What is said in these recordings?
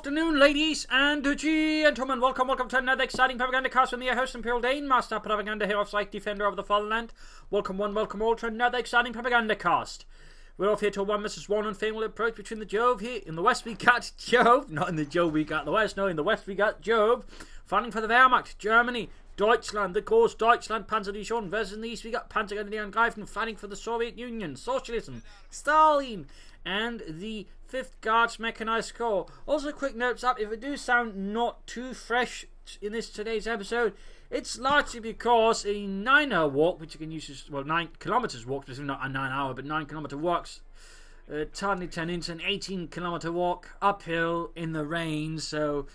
afternoon, ladies and gentlemen. Welcome to another exciting Propagandacast with me, your host, Imperial Dane, Master Propaganda Hero, Flight Defender of the Fatherland. Welcome all to another exciting Propagandacast. We're off here to a 1 vs 1 unfavorable approach between the Jove here. In the west we got Jove, not in the Jove we got the west, no, in the west we got Jove, fighting for the Wehrmacht, Germany, Deutschland, the cause Deutschland, Panzerdivision, versus in the east we got Panzer and the Angreifen fighting for the Soviet Union, Socialism, Stalin, and the 5th Guards Mechanized Corps. Also, quick notes up, if it do sound not too fresh in today's episode, it's largely because a 9-hour walk, which you can use as, well, 9 kilometers walk, specifically not a 9-hour, but 9-kilometer walks, hardly 10 into an 18-kilometer walk uphill in the rain, so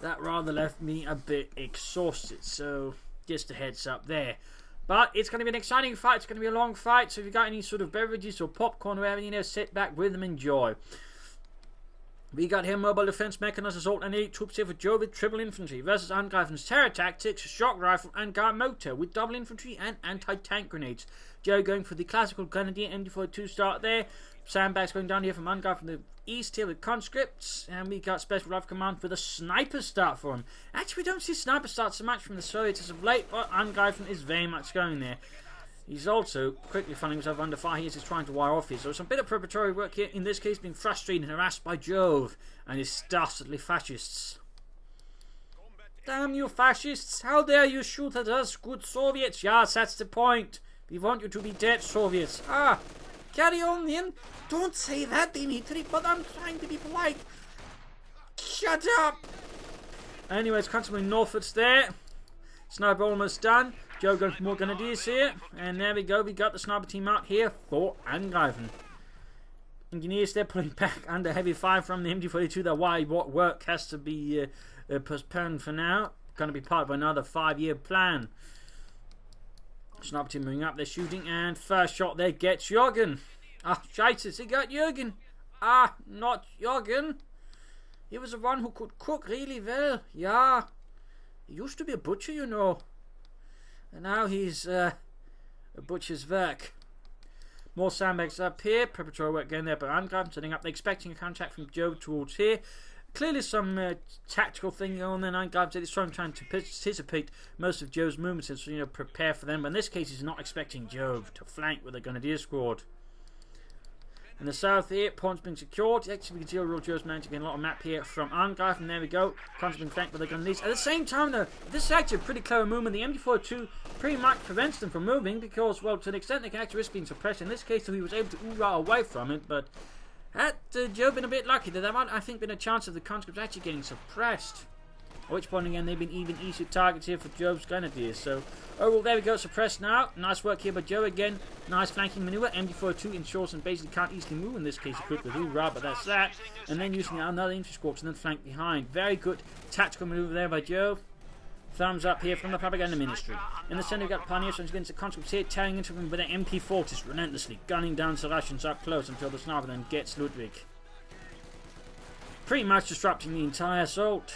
that rather left me a bit exhausted, so just a heads up there. But it's going to be an exciting fight, it's going to be a long fight, so if you've got any sort of beverages or popcorn or whatever, sit back with them, enjoy. We got here Mobile Defense Mechanized Assault and elite troops here for Jove with triple infantry versus Angreifen's terror tactics, shock rifle and guard motor with double infantry and anti-tank grenades. Joe going for the classical grenadier MD42 start there. Sandbags going down here from Angreifen from the east here with conscripts, and we got Special Rifle Command with a sniper start for him. Actually, we don't see sniper starts so much from the Soviets as of late, but Angreifen is very much going there. He's also quickly finding himself under fire. He is trying to wire off here. So some bit of preparatory work here, in this case being frustrated and harassed by Jove and his dastardly fascists. Damn you fascists! How dare you shoot at us, good Soviets? Yes, that's the point. We want you to be dead, Soviets. Ah, carry on then. Don't say that, Dimitri, but I'm trying to be polite. Shut up! Anyways, constantly northwards there. Sniper almost done. Joe going for more grenadiers here, and there we go, we got the sniper team out here for Angreifen. Engineers they're pulling back under heavy fire from the MD42. Their wide work has to be postponed for now. Going to be part of another 5-year plan. Sniper team moving up, they're shooting, and first shot there gets Jürgen. Ah, scheiße, he got Jürgen. Ah, not Jürgen. He was the one who could cook really well. Yeah, he used to be a butcher, you know. And now he's a butcher's work. More sandbags up here. Preparatory work going there by Angreifen, setting up. They're expecting a contact from Jove towards here. Clearly some tactical thing going on there. Angreifen is trying to anticipate most of Jove's movements and so, prepare for them. But in this case, he's not expecting Jove to flank with a grenadier squad. In the south here, points being secured. Actually, we can see overall Joe's managed to get a lot of map here from Angreifen. There we go. Points being flanked with the grenadiers. At the same time, though, this is actually a pretty clever movement. The MD42 pretty much prevents them from moving because, well, to an extent, they can actually risk being suppressed. In this case, he was able to ooh away from it, but had Joe been a bit lucky, there might, I think, been a chance of the conscripts actually getting suppressed. At which point, again, they've been even easier targets here for Jove's grenadiers. So, overall, there we go, suppressed now. Nice work here by Joe again. Nice flanking maneuver. MD42 ensures and basically can't easily move. In this case, he could with hoorah, but that's that. And then using another infantry squad and then flank behind. Very good tactical maneuver there by Joe. Thumbs up here from the Propaganda Ministry. In the center, we've got Pioneers against the conscripts here, tearing into them with their MP40s relentlessly, gunning down the Russians up close until the sniper then gets Ludwig. Pretty much disrupting the entire assault.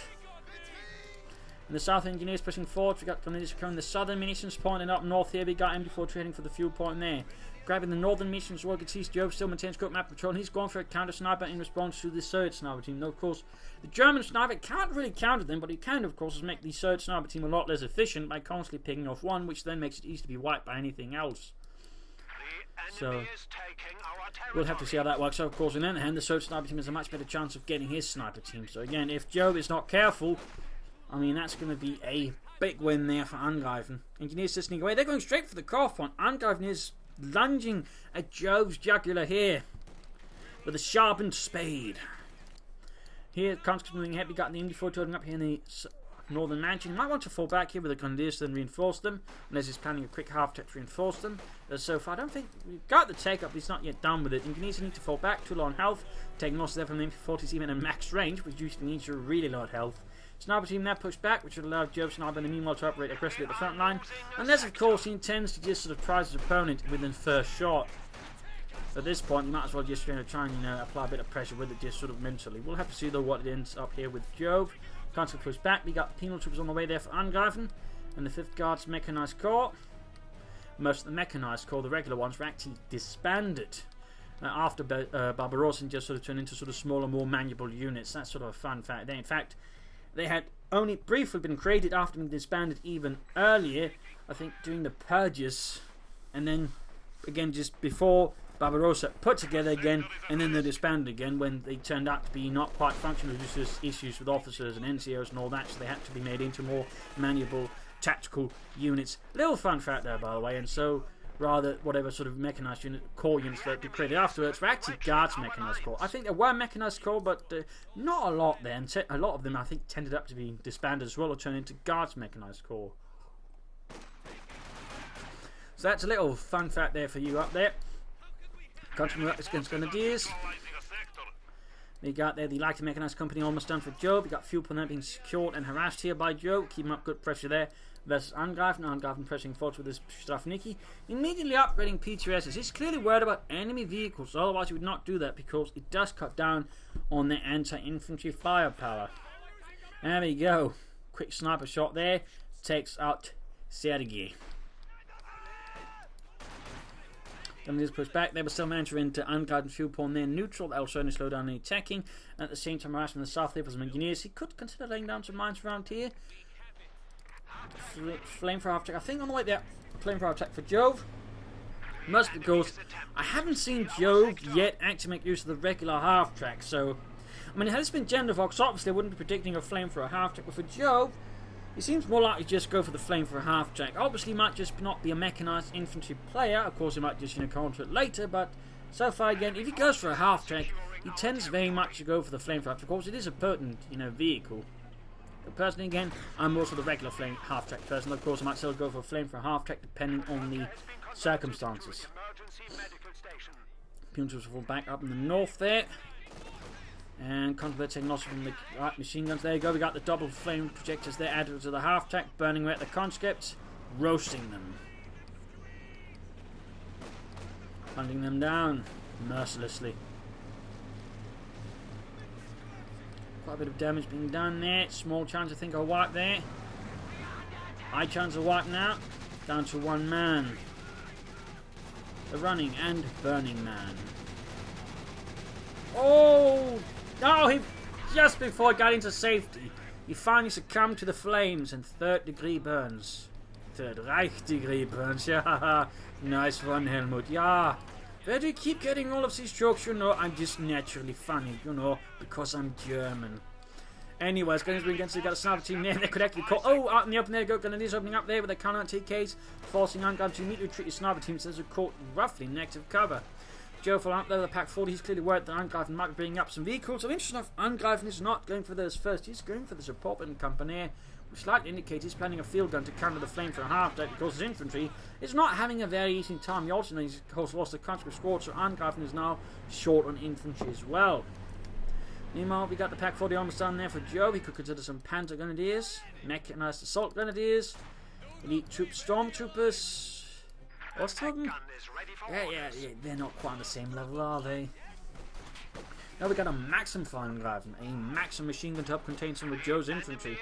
In the south, engineers pushing forward. We got grenadiers securing the southern munitions point, and up north here we got MD4 heading for the fuel point there. Grabbing the northern munitions, well, you can see Jove still maintains good map control, and he's going for a counter sniper in response to the Soviet sniper team. Now, of course, the German sniper can't really counter them, but he can, of course, make the Soviet sniper team a lot less efficient by constantly picking off one, which then makes it easy to be wiped by anything else. So we'll have to see how that works. So, of course, on the other hand, the Soviet sniper team has a much better chance of getting his sniper team. So again, if Jove is not careful, I mean, that's going to be a big win there for Angreifen. Engineers just sneak away. They're going straight for the core point. Angreifen is lunging at Jove's jugular here with a sharpened spade. Here, conscripts moving ahead. We got the MD4 turning up here in the northern mansion. You might want to fall back here with the grenadiers to then reinforce them, unless he's planning a quick half-tech to reinforce them. So far, I don't think we've got the take-up, but he's not yet done with it. Engineers need to fall back, too low on health, taking losses there from the MD40s even at max range, which usually means you're really low on health. Sniper team now pushed back, which would allow Jove Sniper in the meanwhile to operate aggressively at the front line. Unless, of course, he intends to just sort of prize his opponent within first shot. At this point, you might as well just try and apply a bit of pressure with it, just sort of mentally. We'll have to see, though, what it ends up here with Jove. Conscript pushed back. We got penal troops on the way there for Angreifen and the 5th Guards Mechanized Corps. Most of the Mechanized Corps, the regular ones, were actually disbanded. after Barbarossa just sort of turned into sort of smaller, more manageable units. That's sort of a fun fact there. In fact, they had only briefly been created after being disbanded even earlier, I think during the purges, and then again just before Barbarossa put together again, and then they disbanded again when they turned out to be not quite functional due to issues with officers and NCOs and all that, so they had to be made into more manageable tactical units. Little fun fact there, by the way. And so rather whatever sort of mechanized unit, core units that they created afterwards were actually guards mechanized corps. I think there were mechanized corps, but not a lot then. A lot of them I think tended up to be disbanded as well or turned into guards mechanized corps. So that's a little fun fact there for you up there. Continuing up against Grenadiers. We got there the light mechanized company almost done for Jove. We got fuel plant being secured and harassed here by Jove, keeping up good pressure there. Versus Angreifen. Angreifen pressing forward with this Strafniki. Immediately upgrading P2Ss. He's clearly worried about enemy vehicles, otherwise he would not do that because it does cut down on their anti-infantry firepower. There we go. Quick sniper shot there. Takes out Sergei. Then they just push back. They were still managing into Angreifen fuel upon their neutral. That will certainly slow down any attacking. And at the same time, harassing the south there for some engineers. He could consider laying down some mines around here. Flame for half track. I think on the way there, flame for half track for Jove. Must because I haven't seen Jove yet actually make use of the regular half track. So, I mean, had this been Gendervox, obviously I wouldn't be predicting a flame for a half track. But for Jove, he seems more likely to just go for the flame for a half track. Obviously, he might just not be a mechanized infantry player. Of course, he might just counter it later. But so far, again, if he goes for a half track, he tends very much to go for the flame for half track. Of course, it is a potent, vehicle. But personally, again, I'm more sort of regular flame half track person. Of course, I might still go for a flame for a half track depending on the circumstances. Pincer will fall back up in the north there. And convert taking loss from the right machine guns. There you go. We got the double flame projectors there added to the half track, burning away at the conscripts, roasting them, hunting them down mercilessly. Quite a bit of damage being done there. Small chance I think I'll wipe there. High chance of wipe now. Down to one man. The running and burning man. Oh! No, he just before getting to safety, he finally succumbed to the flames and third degree burns. Third Reich degree burns. Yeah, nice one, Helmut. Yeah. Where do you keep getting all of these jokes? I'm just naturally funny, because I'm German. Anyways, Gunners against they got a sniper team there. They could actually call. Oh, out in the open there, go Gunners opening up there with their counter TKs, forcing Angreifen to immediately retreat his sniper team since they've caught roughly negative cover. Jove out there, the pack 40. He's clearly worried that Angreifen might be bringing up some vehicles. So interesting enough, Angreifen is not going for those first. He's going for the support and company, which slightly indicates he's planning a field gun to counter the flame for a half deck because his infantry is not having a very easy time. He also knows he's lost the conscript squad, so Angreifen is now short on infantry as well. Meanwhile, we got the pack 40 almost done there for Jove. He could consider some Panzer Grenadiers, mechanized assault grenadiers, elite troop stormtroopers. What's of them? Yeah, they're not quite on the same level, are they? Now we got a Maxim for Angreifen, a Maxim machine gun to help contain some of Joe's infantry.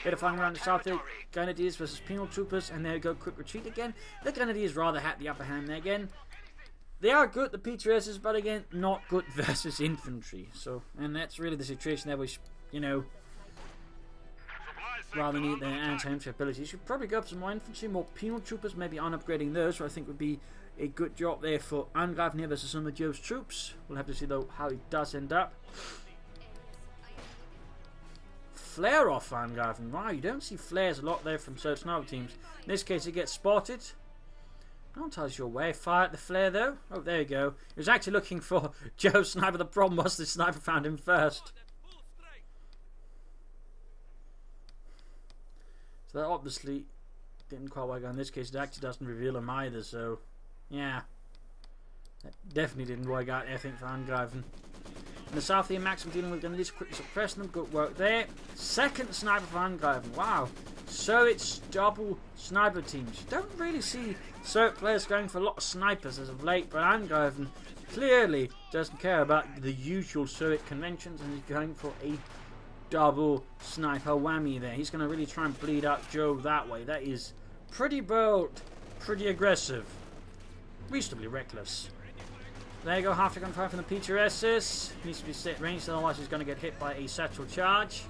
Bit of fun around the south there, Grenadiers versus penal troopers, and there we go, quick retreat again. The Grenadiers rather had the upper hand there again. They are good, the P2Ss, but again, not good versus infantry. So, and that's really the situation there, which, rather need their anti-infantry abilities. You should probably go up some more infantry, more penal troopers, maybe on upgrading those, which I think would be a good job there for Angreifen here versus some of Jove's troops. We'll have to see though how it does end up. Flare off Angreifen. Wow, you don't see flares a lot there from certain other teams. In this case, it gets spotted. Not entirely sure where. Fire at the flare though. Oh, there you go. He was actually looking for Joe's sniper. The problem was the sniper found him first. So that obviously didn't quite work out. In this case, it actually doesn't reveal him either, so yeah. That definitely didn't work out, I think, for Angreifen. In the south here, Maxim dealing with Grenadiers, quickly suppressing them. Good work there. Second sniper for Angreifen. Wow. So it's double sniper teams. You don't really see Soviet players going for a lot of snipers as of late, but Angreifen clearly doesn't care about the usual Soviet conventions and he's going for a double sniper whammy there. He's going to really try and bleed out Joe that way. That is pretty bold, pretty aggressive, reasonably reckless. There you go, half gun fire from the Pincer. Needs to be set ranged, otherwise he's going to get hit by a satchel charge.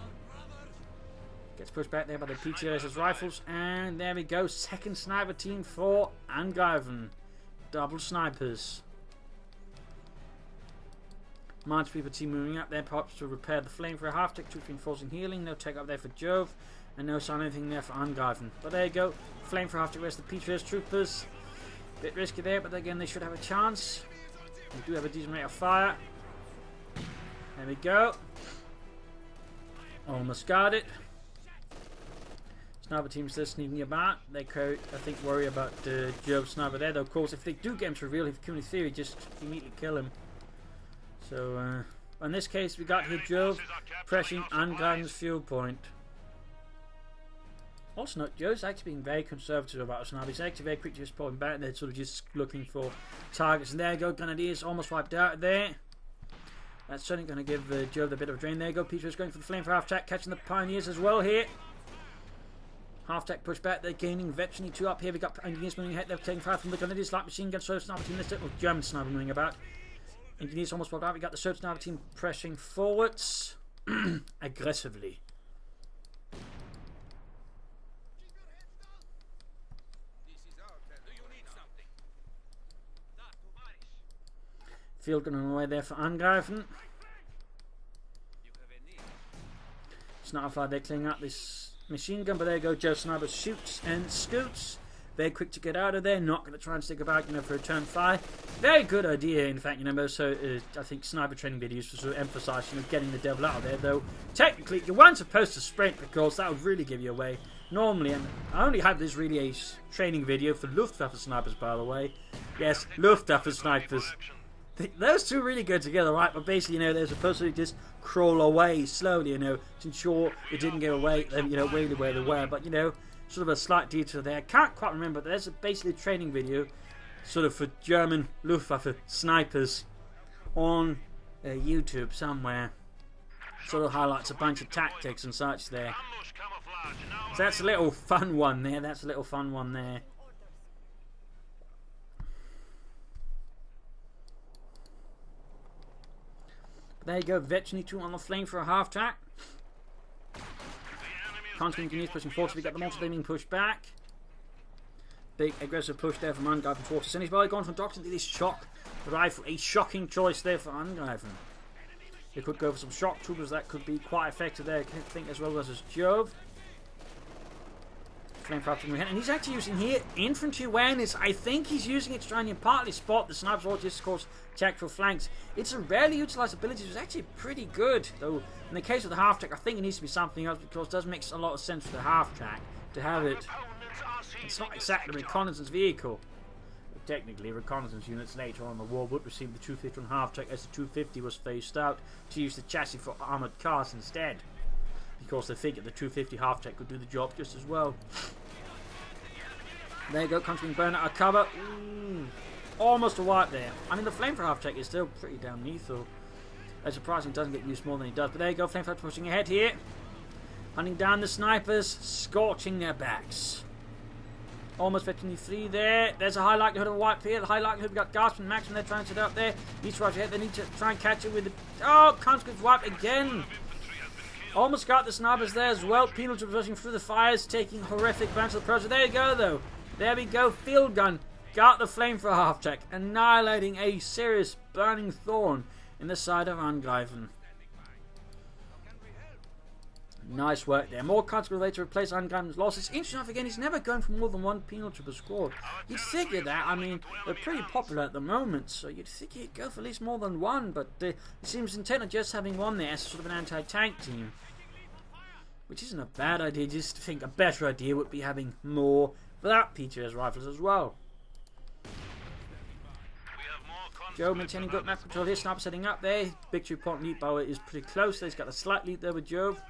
Gets pushed back there by the Pincer's rifles, and there we go, second sniper team for Angreifen. Double snipers. March people team moving up there, perhaps to repair the flame for a half-tech, troop reinforcing healing. No tech up there for Jove, and no sign of anything there for Angreifen. But there you go, flame for half-tech, rest of the Pincer's troopers. Bit risky there, but again, they should have a chance. They do have a decent rate of fire. There we go. Almost got it. Sniper team's still sneaking about. They could, I think, worry about Jove's sniper there. Though, of course, if they do get him to reveal, if in theory, just immediately kill him. So, in this case, we got here Jove pressing Angreifen's fuel point. Also note, Jove's actually being very conservative about his sniper. He's actually very quick to just pull him back. They're sort of just looking for targets. And there you go, Grenadiers almost wiped out there. That's certainly going to give Jove a bit of a drain. There you go, Peter is going for the flame for half-tack, catching the Pioneers as well here. Half-tack push back, they're gaining veteran 2 up here. We got Engineers moving ahead, they're taking fire from the Grenadiers, light machine gun, so sniper team, German sniper moving about. Engineers almost pulled out, we got the Search sniper team pressing forwards aggressively. Field gun on the way there for Angreifen. It's not how far they're clearing out this machine gun, but there you go, Joe Sniper shoots and scoots. Very quick to get out of there, not going to try and stick about, for a turn fire. Very good idea, in fact, most I think sniper training videos to sort of emphasise, getting the devil out of there, though technically you weren't supposed to sprint because that would really give you away. Normally, and I only have this really a training video for Luftwaffe snipers, by the way. Yes, Luftwaffe snipers. Those two really go together, right? But basically, they're supposed to just crawl away slowly, to ensure it didn't get away, really where they were. But, sort of a slight detail there. I can't quite remember, but there's basically a training video, sort of for German Luftwaffe snipers on YouTube somewhere. Sort of highlights a bunch of tactics and such there. So that's a little fun one there. There you go, Veteran 2 on the flame for a half-tack. Constant engineers pushing forward, so we got the monster being pushed back. Big aggressive push there from Angreifen towards the Senny's gone from drops into this shock rifle. A shocking choice there for Angreifen. They could go for some shock troopers, that could be quite effective there, I think, as well as Jove. Flame for after and he's actually using here infantry awareness. I think he's using it to try and partly spot the snipers or just, of course, check for flanks. It's a rarely utilised ability. It's actually pretty good, though. In the case of the half-track, I think it needs to be something else because it does make a lot of sense for the half-track to have it. It's not exactly a reconnaissance vehicle. But technically, reconnaissance units later on in the war would receive the 250 on half-track as the 250 was phased out to use the chassis for armoured cars instead. Because they figured the 250 half-track could do the job just as well. There you go, countering burner out cover. Ooh, almost a wipe there. I mean, the flame for half-track is still pretty damn lethal. It's surprising it doesn't get used more than it does. But there you go, flame for pushing ahead here. Hunting down the snipers, scorching their backs. Almost vetting the 3 there. There's a high likelihood of a wipe here. The high likelihood, we've got Gasp and Max when they're trying to set up there. Needs to rush ahead. They need to try and catch it with the... Oh, conscript wipe again. Almost got the snipers there as well. Penal troops rushing through the fires, taking horrific bands of the process. There you go, though. There we go. Field gun. Got the flame for a half-track. Annihilating a serious burning thorn in the side of Angreifen. Nice work there. More conscripts later to replace Angreifen's losses. Interesting enough, again, he's never going for more than 1 penal trooper squad. You'd figure that. I mean, they're pretty popular at the moment, so you'd think he'd go for at least more than 1, but it seems intent on just having 1 there as sort of an anti-tank team. Which isn't a bad idea, just to think a better idea would be having more without Pincer's rifles as well. Joe maintaining good map control here. Sniper setting up there. Victory point lead by is pretty close. He's got a slight lead there with Jove.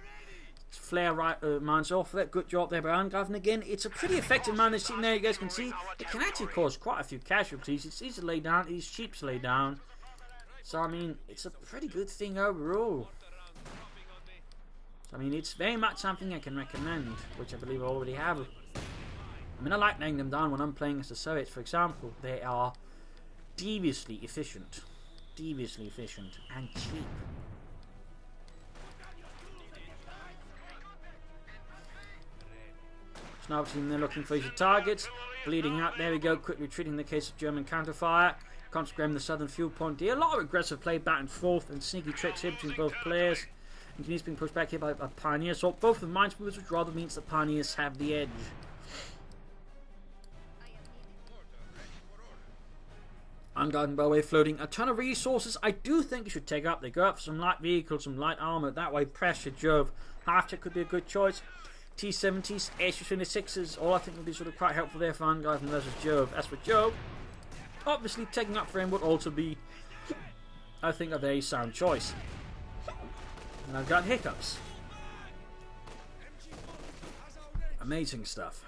Flare right mines off that. Good job there by Angreifen. Again, it's a pretty effective mine sitting there. You guys can see it can actually cause quite a few casualties. It's easy to lay down. It's cheap to lay down. So I mean, it's a pretty good thing overall. So, I mean, it's very much something I can recommend, which I believe I already have. I mean, I like laying them down when I'm playing as the Soviets, for example. They are deviously efficient. deviously efficient and cheap. Sniper team they're looking for easy targets. Bleeding out, there we go, quick retreating in the case of German counterfire. Consecrating the southern fuel point here. A lot of aggressive play back and forth and sneaky tricks here between both players. And he's being pushed back here by Pioneers. So both of the minesweepers, which rather means that Pioneers have the edge. Unguarded railway floating a ton of resources. I do think you should take up. They go up for some light vehicles, some light armor. That way pressure Jove. Half-check could be a good choice. T-70s, H-26s, all I think would be sort of quite helpful there for Angreifen versus Jove. As for Jove, obviously taking up for him would also be, I think, a very sound choice. And I've got hiccups. Amazing stuff.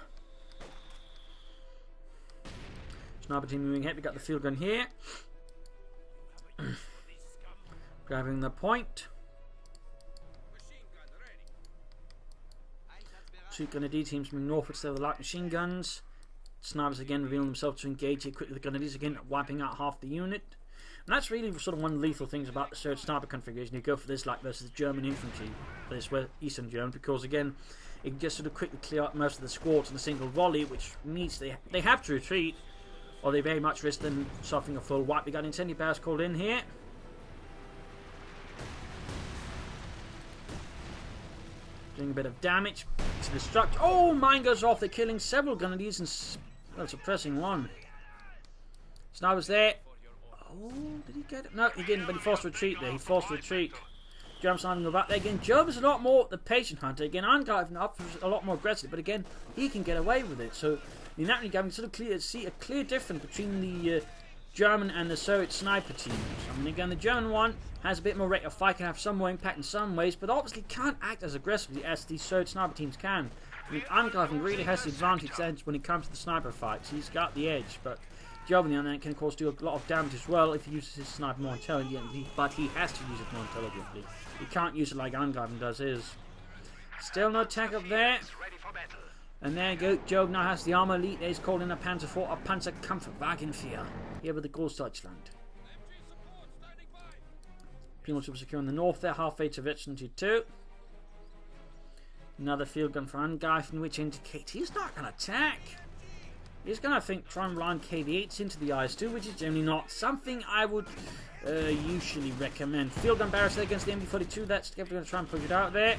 Sniper team moving ahead. We got the field gun here. Grabbing the point. Two Grenadier teams moving northwards there with the light machine guns. Snipers again revealing themselves to engage here quickly. The Grenadiers again wiping out half the unit. And that's really sort of one of the lethal things about the third sniper configuration. You go for this like versus the German infantry, for this Eastern German, because again, it can just sort of quickly clear up most of the squads in a single volley, which means they have to retreat, or they very much risk them suffering a full wipe. We got incendiary barrels called in here. Doing a bit of damage to the structure. Oh, mine goes off. They're killing several Grenadiers and suppressing one. Snipers there. Oh, did he get it? No, he didn't, but he forced retreat there. He forced retreat. German's not going to go back there again. Jove is a lot more the patient hunter. Again, Angreifen up a lot more aggressive, but again, he can get away with it. So, in that regard, we sort of see a clear difference between the German and the Soviet sniper teams. I mean, again, the German one has a bit more rate of fire, can have some more impact in some ways, but obviously can't act as aggressively as the Soviet sniper teams can. I mean, Angreifen really has the advantage edge when it comes to the sniper fights. He's got the edge, but Jove on the other hand can of course do a lot of damage as well if he uses his sniper more intelligently, but he has to use it more intelligently. He can't use it like Angreifen does his. Still no tech up there. And there you go, Jove now has the armor elite. He's called in a Panzer IV, a Panzer Kampfwagen 4, here with the Großdeutschland. Penal troops secure in the north there, halfway to Vietnam 2. Another field gun for Angreifen, which indicates he's not going to attack. He's going to, I think, try and rely on KV-8s into the eyes too, which is generally not something I would usually recommend. Field gun barracks there against the MB-42. That's definitely going to try and push it out there.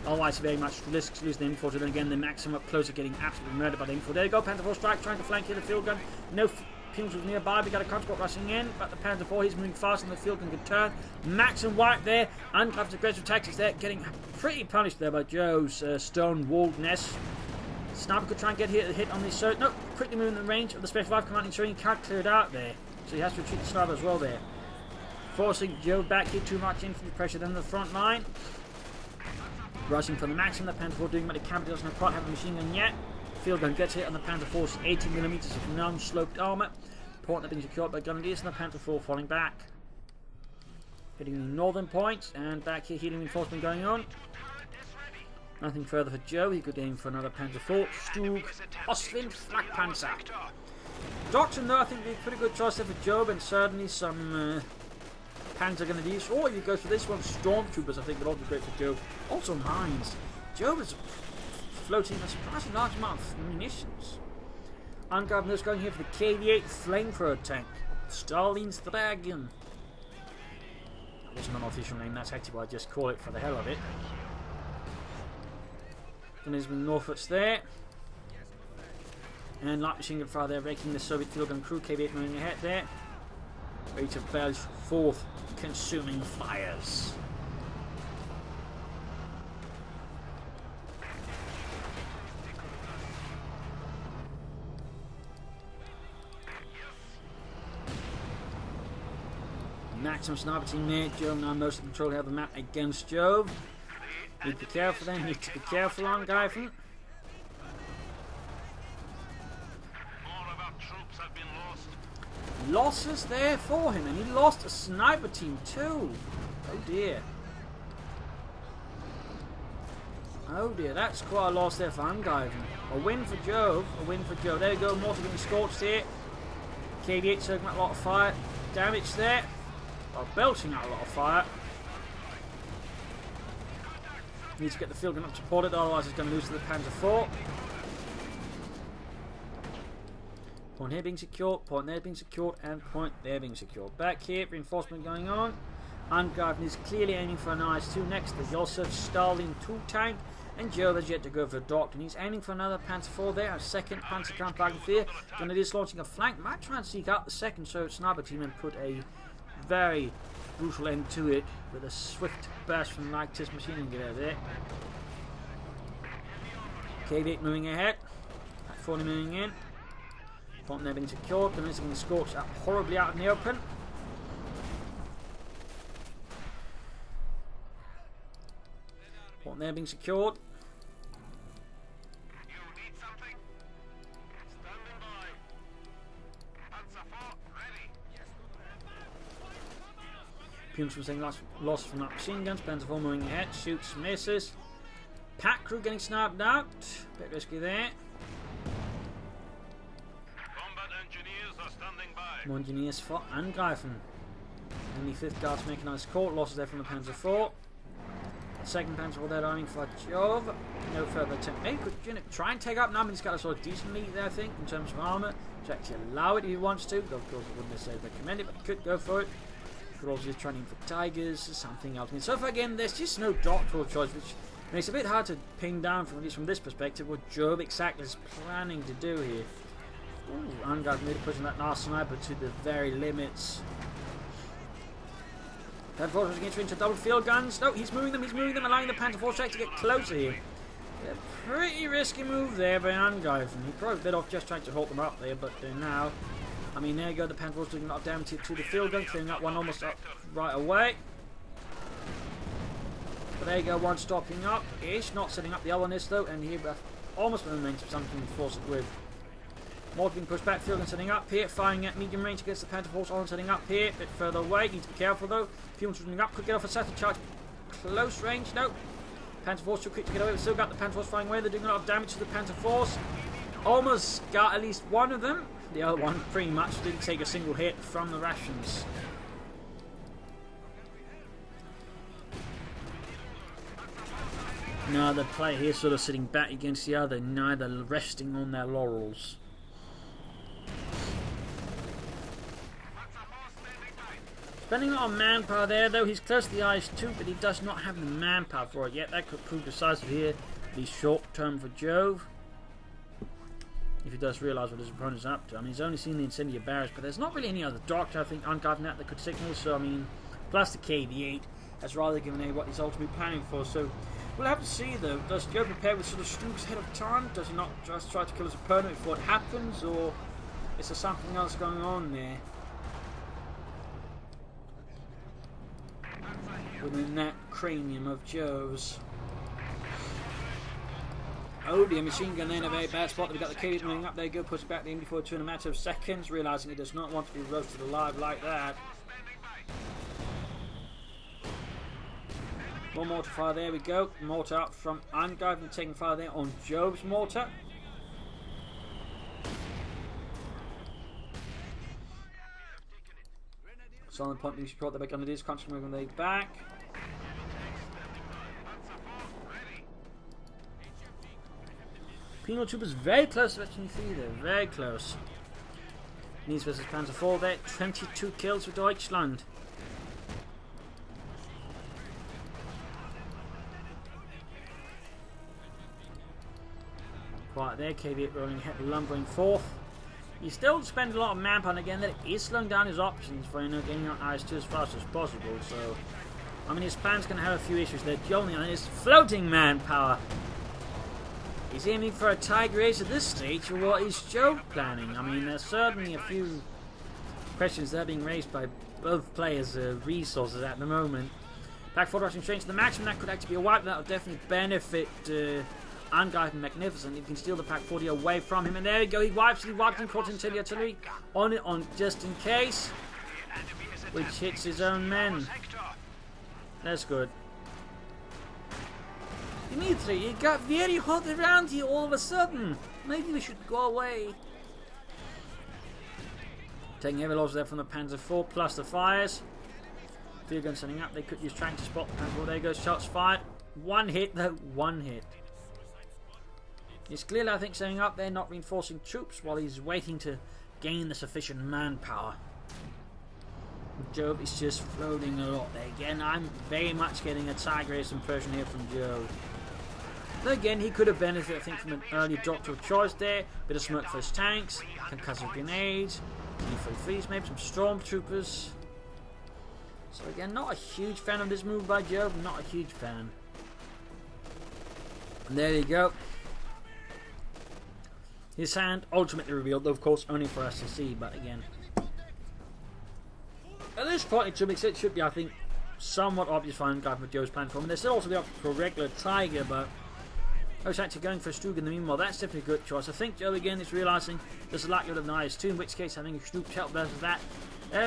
Otherwise, very much risks losing the M4. Then again, the Maxim up close are getting absolutely murdered by the M4. There you go, Panther 4 strike, trying to flank here the field gun. No Pincer nearby. We got a transport rushing in, but the Panther 4 he's moving fast, and the field gun can turn. Maxim wipe there. Angreifen's aggressive tactics there, getting pretty punished there by Joe's stone walled nest. Sniper could try and get hit on this. No, quickly moving the range of the Special 5 command, ensuring he can't clear it out there. So he has to retreat the sniper as well there. Forcing Joe back here, too much infantry pressure then the front line. Rushing for the Maxim, the Panther 4 doing what it can, but doesn't quite have a machine gun yet. Field gun gets hit on the Panther 4's 18mm of non-sloped armour. Point that being secured by Grenadiers, and the Panther 4 falling back. Hitting the northern point, and back here healing reinforcement going on. Nothing further for Joe. He could aim for another Panzer 4. Stug, Ostwind, Flak Panzer. Doctrine, though, I think would be a pretty good choice there for Joe, and certainly some Panzer Grenadiers. Or if you go for this one, Stormtroopers, I think would also be great for Joe. Also mines. Joe is floating a surprisingly large amount of munitions. Angreifen is going here for the KV-8 flamethrower tank. Stalin's Dragon. That wasn't an official name, that's actually what I just call it for the hell of it. There's Norfolk's there. And light machine gun fire there, raking the Soviet field gun crew. KV-8 moving ahead there. Ready to belch forth consuming fires. Maximum sniper team there. Jove now most in control of the map against Jove. Need to be careful then, need to be careful Angreifen. All of our troops have been lost. Losses there for him, and he lost a sniper team too. Oh dear. Oh dear, that's quite a loss there for Angreifen. A win for Jove, a win for Jove. There you go, mortar getting scorched here. KV-8 circling a lot of fire. damage there. While belching out a lot of fire. Needs to get the field gun up to support it, otherwise it's going to lose to the Panzer IV. Point here being secured, point there being secured, and point there being secured. Back here, reinforcement going on. Angreifen is clearly aiming for an IS-2 next to the Joseph Stalin 2 tank, and Jove has yet to go for the doctor, and he's aiming for another Panzer IV there, a second Panzerkampfwagen 4. Grenadier is launching a flank, might try and seek out the second Soviet sniper team and put a very brutal end to it with a swift burst from Leicht's machine gun gewehr there. KV-8 moving ahead, Pack 40 moving in. Point there being secured, the missing scorched out horribly out in the open. Point there being secured. You need something? Standing by. Panzer IV ready. Pincer was saying lost from that machine guns. Panzer IV moving ahead, shoots, misses. Pack crew getting sniped out. Bit risky there. Combat engineers are standing by. More engineers for Angreifen. Only 5th Guards mechanized corps. Losses there from the Panzer IV. Second Panzer IV there aiming for Jove. No further attempt. Hey, could unit try and take up now? He's got a sort of decent lead there, I think, in terms of armour. To actually allow it if he wants to. Though, of course, I wouldn't necessarily recommend it, but could go for it. Could also just try and aim for Tigers, something else. I mean, so far, again, there's just no doctoral choice, which makes it a bit hard to pin down, from at least from this perspective, what Jove exactly is planning to do here. Ooh, Angreifen really pushing that last sniper to the very limits. Panzer IV was against into double field guns. No, he's moving them, allowing the Panzer IV strike to get closer here. A pretty risky move there by Angreifen. He probably bit off just trying to hold them up there, but now, I mean, there you go, the Panzer IV's doing a lot of damage to the field gun, clearing up one almost up right away. But there you go, one stopping up-ish, not setting up the other one is though, and here almost remains for something to force it with. Mortar being pushed back, field gun setting up here, firing at medium range against the Panzer IV, on setting up here, a bit further away, need to be careful though. Fumes running up, could get off a set of charge, close range, no. Panzer IV too quick to get away, we've still got the Panzer IV flying away, they're doing a lot of damage to the Panzer IVs. Almost got at least one of them, the other one pretty much didn't take a single hit from the rations. Neither player here sort of sitting back against the other, neither resting on their laurels. Spending a lot of manpower there though, he's close to the IS-2, but he does not have the manpower for it yet. That could prove decisive here, at least short term for Jove. If he does realise what his opponent's up to. I mean, he's only seen the incendiary barrage, but there's not really any other doctor, I think, Angreifen that could signal, so I mean, plus the KV-8 has rather given away what he's ultimately planning for, so we'll have to see though. Does Jove prepare with sort of Stooks ahead of time? Does he not just try to kill his opponent before it happens, or is there something else going on there within that cranium of Jove's? Oh dear, machine gun there in a very bad spot. We've got the KV moving up there, go push back the MD42 in a matter of seconds, realising he does not want to be roasted alive like that. More mortar fire, there we go. Mortar up from Angreifen, taking fire there on Jove's mortar. Silent point being support, they're going to do is constantly moving their back. Penal Troopers very close to Veteran 3 there, very close. Nies versus Panzer IV there, 22 kills for Deutschland. Quiet there, KV-8 rolling ahead, lumbering forth. He still spends a lot of manpower, and again, that is slowing down his options for getting out IS-2 as fast as possible. So, I mean, his plan's going to have a few issues there. The only one is floating manpower. He's aiming for a Tiger Ace at this stage, or what is Jove planning? I mean, there's certainly a few questions that are being raised by both players' resources at the moment. Pack 4 rushing straight to the maximum, that could actually be a wipe. That would definitely benefit Angreifen magnificent. If you can steal the Pack 40 away from him, and there we go, he wiped him, caught into the artillery on it, on just in case, which hits his own men. That's good. Dimitri, it got very hot around here all of a sudden. Maybe we should go away. Taking heavy losses there from the Panzer IV plus the fires. Field gun setting up. They could use track to spot the Panzer IV. There goes shots fired. One hit though. One hit. He's clearly, I think, setting up there, not reinforcing troops while he's waiting to gain the sufficient manpower. Jove is just floating a lot there. Again, I'm very much getting a Tiger Ace impression here from Jove. But again, he could have benefited, I think, from an early doctor of choice there. Bit of smoke for his tanks, concussive grenades, lethal freeze, maybe some stormtroopers. So again, not a huge fan of this move by Jove. Not a huge fan. And there you go. His hand ultimately revealed, though of course only for us to see, but again. At this point, to an extent, it should be, I think, somewhat obvious for Angreifen with Jove's plan for him. There's still also the option for a regular Tiger, but I was actually going for a Stug in the meanwhile. That's definitely a good choice. I think Jove again is realising there's a likelihood of an IS-2, in which case having a Stug to help versus that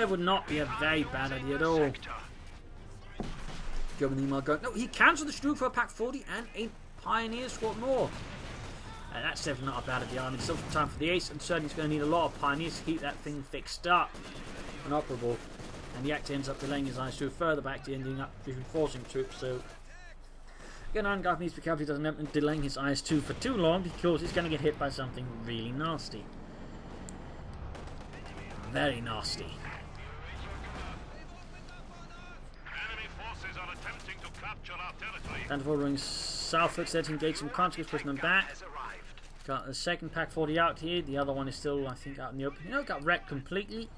would not be a very bad idea at all. Jove in the meanwhile going, no, he cancelled the Stug for a Pack 40 and a Pioneer squad more. That's definitely not a bad idea. I mean, still some time for the Ace, and certainly he's going to need a lot of Pioneers to keep that thing fixed up and operable. And he actually ends up delaying his IS-2 further back to ending up reinforcing troops. So again, Angreifen needs to be careful he doesn't end up delaying his IS-2 for too long, because he's going to get hit by something really nasty. Very nasty. Enemy forces are attempting to capture our territory. Panzer IV running southwards there to engage some conscripts, pushing them back. Got the second Pack 40 out here. The other one is still, I think, out in the open. You know, got wrecked completely.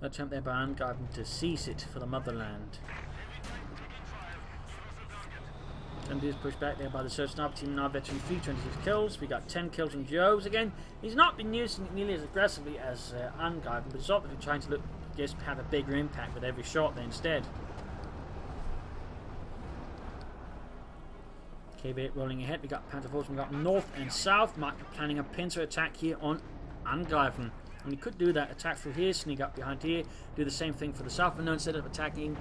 Attempt there by Angreifen to seize it for the motherland. And is pushed back there by the Search Sniper team. Now veteran 326 kills. We got 10 kills on Joves again. He's not been using it nearly as aggressively as Angreifen, but he's obviously trying to just have a bigger impact with every shot there instead. KB8 rolling ahead. We got Panzer IV, we got north and south. Might be planning a pincer attack here on Angreifen. And he could do that, attack through here, sneak up behind here, do the same thing for the south, but no, instead of attacking,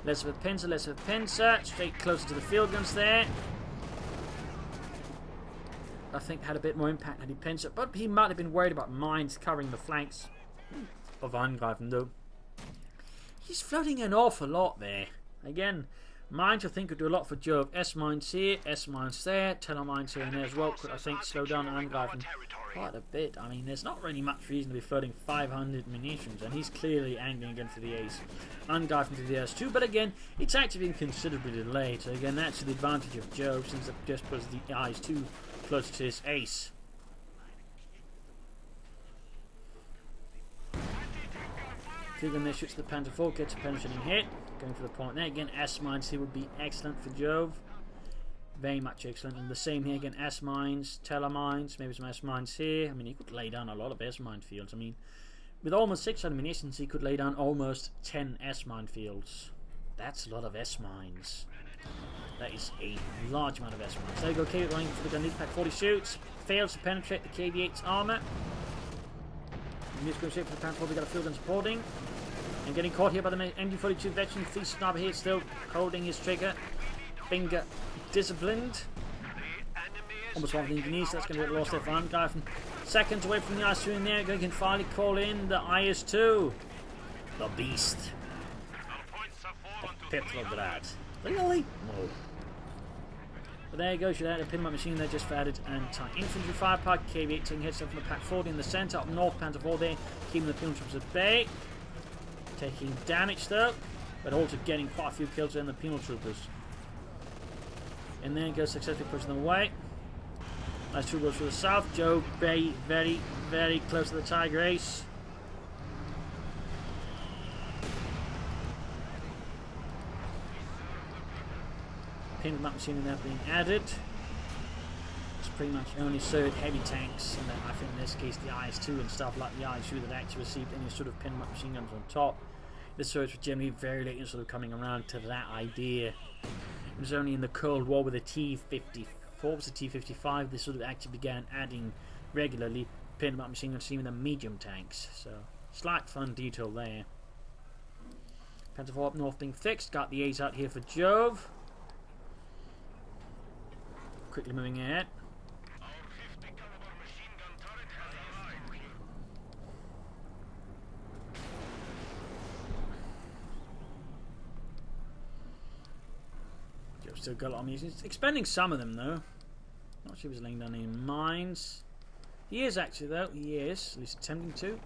less of a pincer, straight closer to the field guns there. I think had a bit more impact had he pincer, but he might have been worried about mines covering the flanks of Angreifen though. He's floating an awful lot there. Again, mines I think could do a lot for Jove. S-mines here, S-mines there, tele-mines here and there as well could I think slow down Angreifen quite a bit. I mean, there's not really much reason to be floating 500 munitions, and he's clearly angling again for the Ace. Angreifen to the S2, but again, it's actually been considerably delayed, so again, that's the advantage of Jove, since it just puts the eyes too close to his Ace. Figuring there shoots the Panzer IV, gets a penetrating hit, going for the point there. Again, S-mines here would be excellent for Jove. Very much excellent. And the same here again, S-mines, tele-mines, maybe some S-mines here. I mean, he could lay down a lot of S-mine fields. I mean, with almost 600 munitions, he could lay down almost 10 S-mine fields. That's a lot of S-mines. That is a large amount of S-mines. There you go, KB running for the gun. These Pack 40 shoots. Fails to penetrate the KB8's armour. And he's going straight for the Panzer IV. We got a field gun supporting. And getting caught here by the MG42 veteran. Free sniper here still holding his trigger. Finger disciplined. Almost one of the engineers, so that's going to be a loss there for Angreifen. Seconds away from the IS-2 in there, going to finally call in the IS-2. The beast. Petrograd. Really? No. But there you go, should add a pinman machine there just for added anti-infantry firepower. KB8 taking hits from the Pack 40 in the centre, up north, Panzer IV there, keeping the penal troops at bay. Taking damage though, but also getting quite a few kills in the penal troopers. And then goes successfully pushing them away. Nice two goes to the south. Jove very, very, very close to the Tiger Ace. Pin map machine in there being added. It's pretty much only served heavy tanks, and then I think in this case the IS-2 and stuff like the IS-2 that actually received any sort of pin map machine guns on top. This surge was generally very late in sort of coming around to that idea. It was only in the Cold War with the T-54, was the T-55, they sort of actually began adding regularly pin map machine guns, even the medium tanks. So, slight fun detail there. Panzer IV up north being fixed, got the A's out here for Jove. Quickly moving ahead. still got a lot of munitions. He's expending some of them though. Not sure if he's laying down any mines. He is actually though. He is at least attempting to.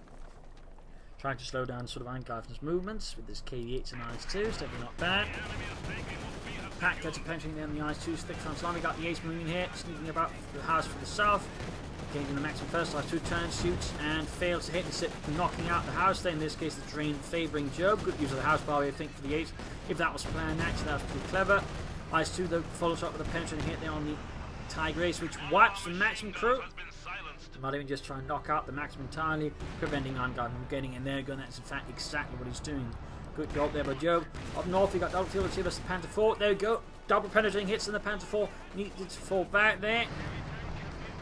Trying to slow down sort of Angreifen's movements with this KV8s and IS-2s. Definitely not bad. Pack gets a penetrating down the IS-2 thick front line. We got the ace moving here, sneaking about the house from the south. Gaining the maximum first IS-2 turns, shoots and fails to hit and sit, knocking out the house there. In this case, the drain favouring Jove. Good use of the house power, I think, for the ace. If that was planned, actually, that was pretty clever. IS-2 though follows up with a penetrating hit there on the Tiger Ace, which wipes the maximum crew. Not even just trying to knock out the maximum entirely, preventing Angreifen from getting in there again. That's in fact exactly what he's doing. Good job there by Jove. Up north, we got double field receivers, the Panther 4. There we go. Double penetrating hits in the Panther 4. Needed to fall back there.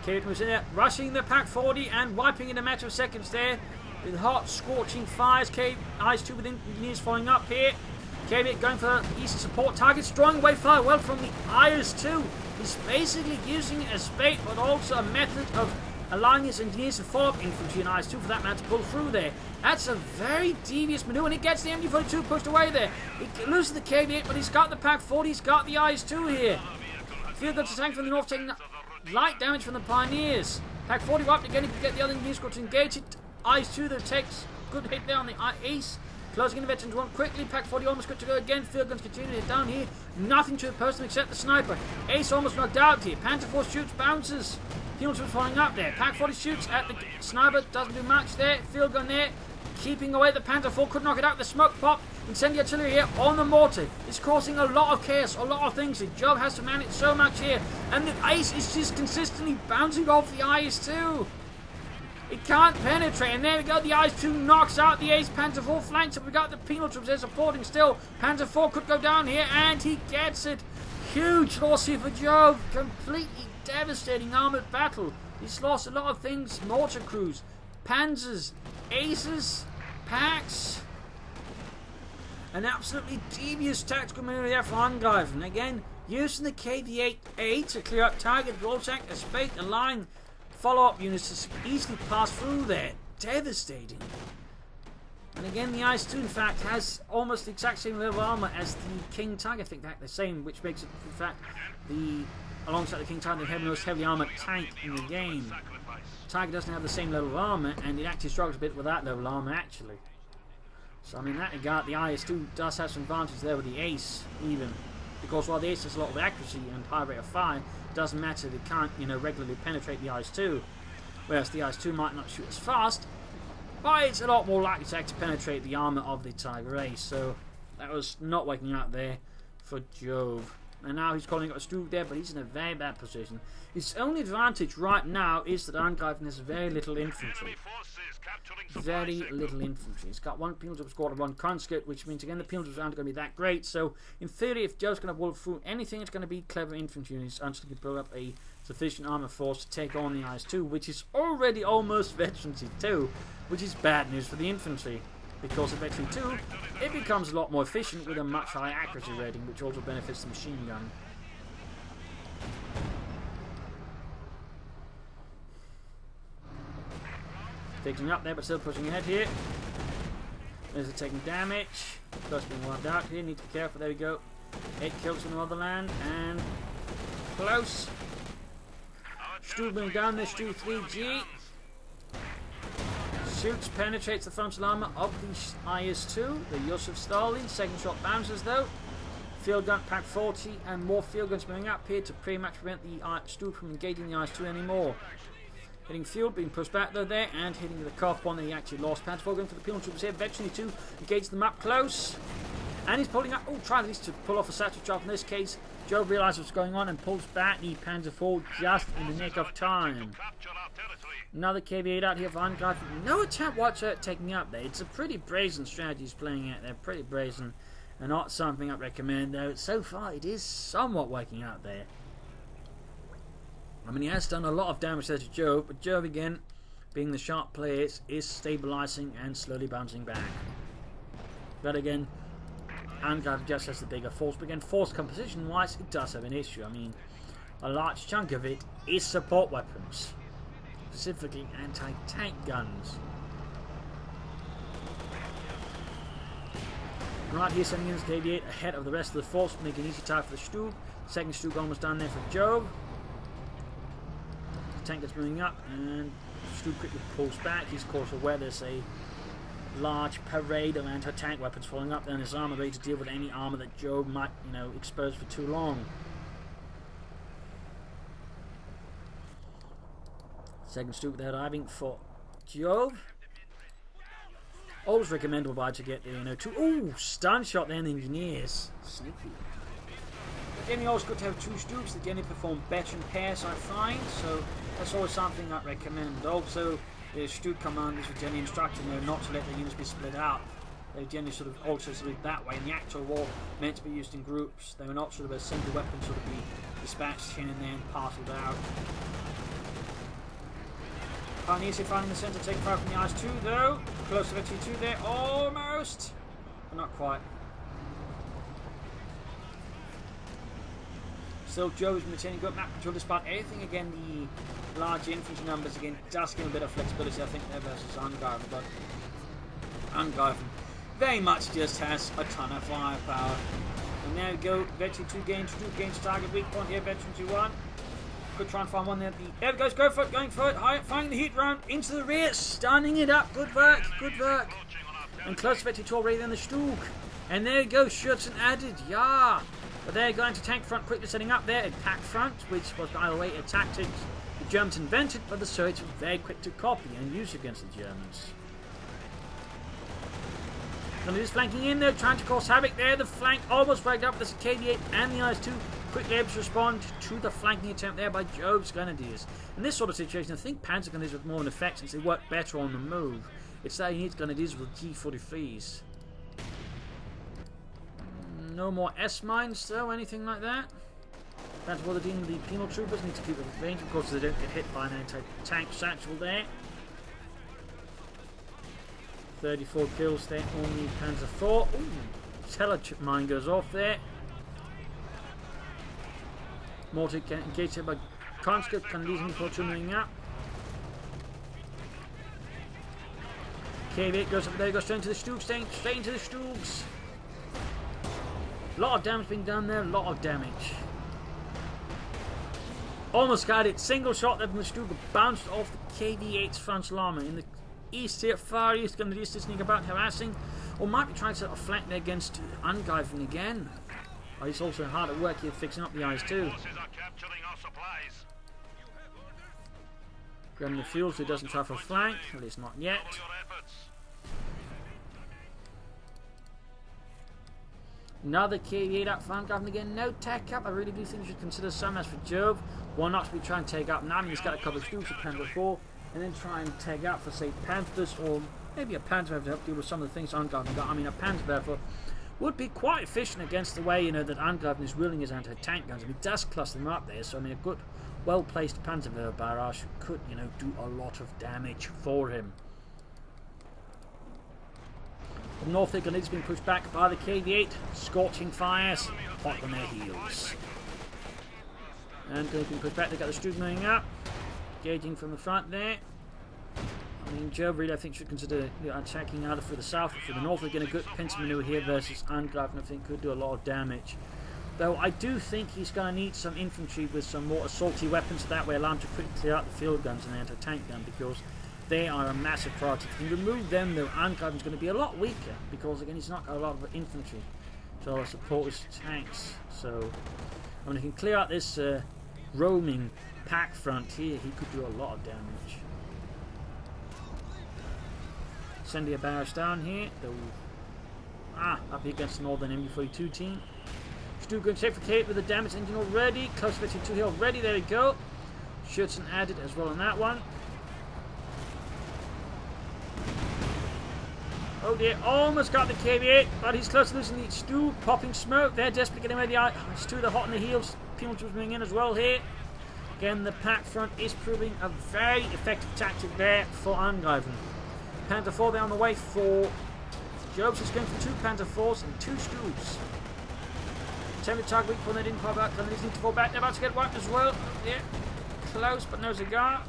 Kate was in there, rushing the Pack 40 and wiping in a matter of seconds there. With hot, scorching fires. IS-2 with engineers following up here. KB going for east support targets, drawing away fire well from the IS-2. He's basically using it as bait, but also a method of allowing his engineers to follow up infantry and IS-2 for that man to pull through there. That's a very devious maneuver, and he gets the MD-42 pushed away there. He loses the KB8, but he's got the Pack 40, he's got the IS-2 here. Field guns tank from the north taking light damage from the Pioneers. Pack 40 wiped again, he can get the other engineers to engage it. IS-2 that takes good hit there on the Ace. Closing in the veterans one quickly. Pack 40 almost good to go again. Field guns continue to hit down here. Nothing to oppose them except the sniper. Ace almost knocked out here. Panther 4 shoots, bounces. Field troops following up there. Pack 40 shoots at the sniper. Doesn't do much there. Field gun there. Keeping away the Panther 4. Could knock it out. The smoke pop. Incendiary artillery here on the mortar. It's causing a lot of chaos. A lot of things. Jove has to manage so much here. And the Ace is just consistently bouncing off the IS-2. It can't penetrate, and there we go, the IS-2 knocks out the Ace. Panther 4 flanks up, we got the penal troops there supporting still. Panther 4 could go down here, and he gets it. Huge loss here for Jove. Completely devastating armoured battle. He's lost a lot of things, mortar crews, panzers, aces, packs. An absolutely devious tactical maneuver there for Angreifen. Again, using the KV-8A to clear up target, goal tank, escape, and line follow-up units to easily pass through there. Devastating. And again, the IS-2 in fact has almost the exact same level of armor as the King Tiger. I think that the same, which makes it in fact alongside the King Tiger, the most heavily armored tank in the game. Tiger doesn't have the same level of armor, and it actually struggles a bit with that level of armor actually. So I mean, in that regard, the IS-2 does have some advantage there with the Ace even, because while the Ace has a lot of accuracy and high rate of fire, it doesn't matter, they can't, regularly penetrate the IS-2, whereas the IS-2 might not shoot as fast, but it's a lot more likely to penetrate the armor of the Tiger Ace. So that was not working out there for Jove. And now he's calling up a Stroop there, but he's in a very bad position. His only advantage right now is that Angreifen has very little infantry. Very little infantry. He's got one penal troop squad and one conscript, which means again the penal troops aren't going to be that great. So in theory, if Joe's going to wolf through anything, it's going to be clever infantry units until he can build up a sufficient armor force to take on the IS-2, which is already almost veterancy 2, which is bad news for the infantry. Because of veteran 2, it becomes a lot more efficient with a much higher accuracy rating, which also benefits the machine gun. Taking up there, but still pushing ahead here. There's it taking damage. Close being wiped out here. Need to be careful. There we go. 8 kills from the motherland, and close. Stu being down there. Stu 3G. Shoots, penetrates the frontal armor of the IS-2. The Joseph Stalin. Second shot bounces though. Field gun Pack 40 and more field guns moving up here to pretty much prevent the Stu from engaging the IS-2 anymore. Hitting field, being pushed back though there, and hitting the CoH2 one that he actually lost. Panther 4 going for the penal troops here. Veteran 2 engage them up close. And he's pulling up. Oh, trying at least to pull off a satchel drop in this case. Jove realizes what's going on and pulls back the Panther 4 just in the nick of time. Another KV-8 out here for Angreifen. No attempt whatsoever at taking up there. It's a pretty brazen strategy he's playing at there. Pretty brazen. And not something I'd recommend though. So far it is somewhat working out there. I mean, he has done a lot of damage there to Jove, but Jove again, being the sharp player, is stabilizing and slowly bouncing back. But again, Angreifen just has the bigger force. But again, force composition wise, it does have an issue. I mean, a large chunk of it is support weapons, specifically anti-tank guns. Right here, sending in his KV-8 ahead of the rest of the force, making an easy target for the Stug. Second Stug almost down there for Jove. The tank is moving up, and Stug quickly pulls back. He's of course aware there's a large parade of anti-tank weapons following up there in his armor, ready to deal with any armor that Jove might, expose for too long. Second Stug there diving for Jove. Always recommendable to get the, two stun shot there in the engineers. Sneaky. But generally always good to have two Stugs that generally perform better in pairs, I find, so that's always something I'd recommend. Also, the Stug commanders would generally instruct them not to let the units be split out. They generally sort of also sort of that way. In the actual war, meant to be used in groups. They were not sort of a single weapon sort of be dispatched here and there and parceled out. Pioneers here finding the centre, taking fire from the eyes too, though. Close to the T2 there, almost, but not quite. Still, Jove is maintaining good map control despite everything. Again, the large infantry numbers again does give a bit of flexibility, I think, there versus Angreifen, but Angreifen very much just has a ton of firepower. And there we go, Veteran 2 gains target weak point here, Veteran 2-1. Could try and find one there. There it goes, go for it, going for it. High, finding the heat round into the rear, stunning it up. Good work, good work. And close to Veteran 2 already on the Stug. And there you go, Schürzen added, yeah. But there you go, anti-tank front quickly setting up there. A pack front, which was, by the way, a tactic the Germans invented, but the Soviets were very quick to copy and use against the Germans. Somebody is flanking in there, trying to cause havoc there. The flank almost flagged up. There's a KV-8 and the IS-2 quickly able to respond to the flanking attempt there by Jove's Grenadiers. In this sort of situation, I think Panzer Grenadiers with more an effect since they work better on the move. It's that he needs Grenadiers with G43s. No more S-mines though, anything like that. That's what they're dealing with. The penal troopers need to keep at range, of course, so they don't get hit by an anti-tank satchel there. 34 kills there on the Panzer IV. Ooh, Teller mine goes off there. Mortar engaged here by Conscript, can leave him for moving up. KV-8 goes up there, goes straight into the Stugs, straight into the Stugs. A lot of damage being done there, a lot of damage. Almost got it, single shot there from the Stug, bounced off the KV-8's frontal armor. In the east here, far east, going to do this sneak about harassing, or might be trying to set a flank there against Angreifen again. Oh, he's also hard at work here fixing up the eyes too. Grabbing the field so he doesn't try for a flank, at least not yet. Another KV-8 up for Angreifen again, no tech up. I really do think you should consider some as for Jove. One not to be trying to take up. Now he's got a couple of Stugs of Panzer IV, and then try and tag out for, say, Panthers, or maybe a Panzer to help deal with some of the things Angreifen got. I mean, a Panzer would be quite efficient against the way, that Angreifen is wielding his anti-tank guns. I mean, he does cluster them up there, so I mean, a good, well-placed Panzer barrage could, do a lot of damage for him. Up north, the Grenadiers being pushed back by the KV-8, scorching fires, hot on their heels. And they've been pushed back, they've got the Stug moving up, engaging from the front there. I mean, Jove really, I think, should consider attacking either for the south or for the north. They're getting a good pincer maneuver here versus Angreifen, I think, could do a lot of damage. Though I do think he's going to need some infantry with some more assaulty weapons, so that way allow him to quickly clear out the field guns and the anti-tank gun, because they are a massive priority. If you remove them, though, Angreifen's going to be a lot weaker, because, again, he's not got a lot of infantry to support his tanks. So, I mean, he can clear out this roaming pack front here, he could do a lot of damage. Sending a barrage down here, up here against the Northern MB42 team. Stug going straight for Kate with the damage engine already. Close to 2 here already, there we go. Schürzen added as well on that one. Oh dear, almost got the KV-8, but he's close to losing the Stug, popping smoke. They're desperately getting away the Stug, they're hot on the heels. Penal troops moving in as well here. Again, the pack front is proving a very effective tactic there for Angreifen. Panzer IV there on the way for Jove. He's going for 2 Panzer IVs and 2 Stugs. Attempted target weak point, they didn't quite back. Grenadiers need to fall back. They're about to get wiped as well. Yeah, close, but no cigar.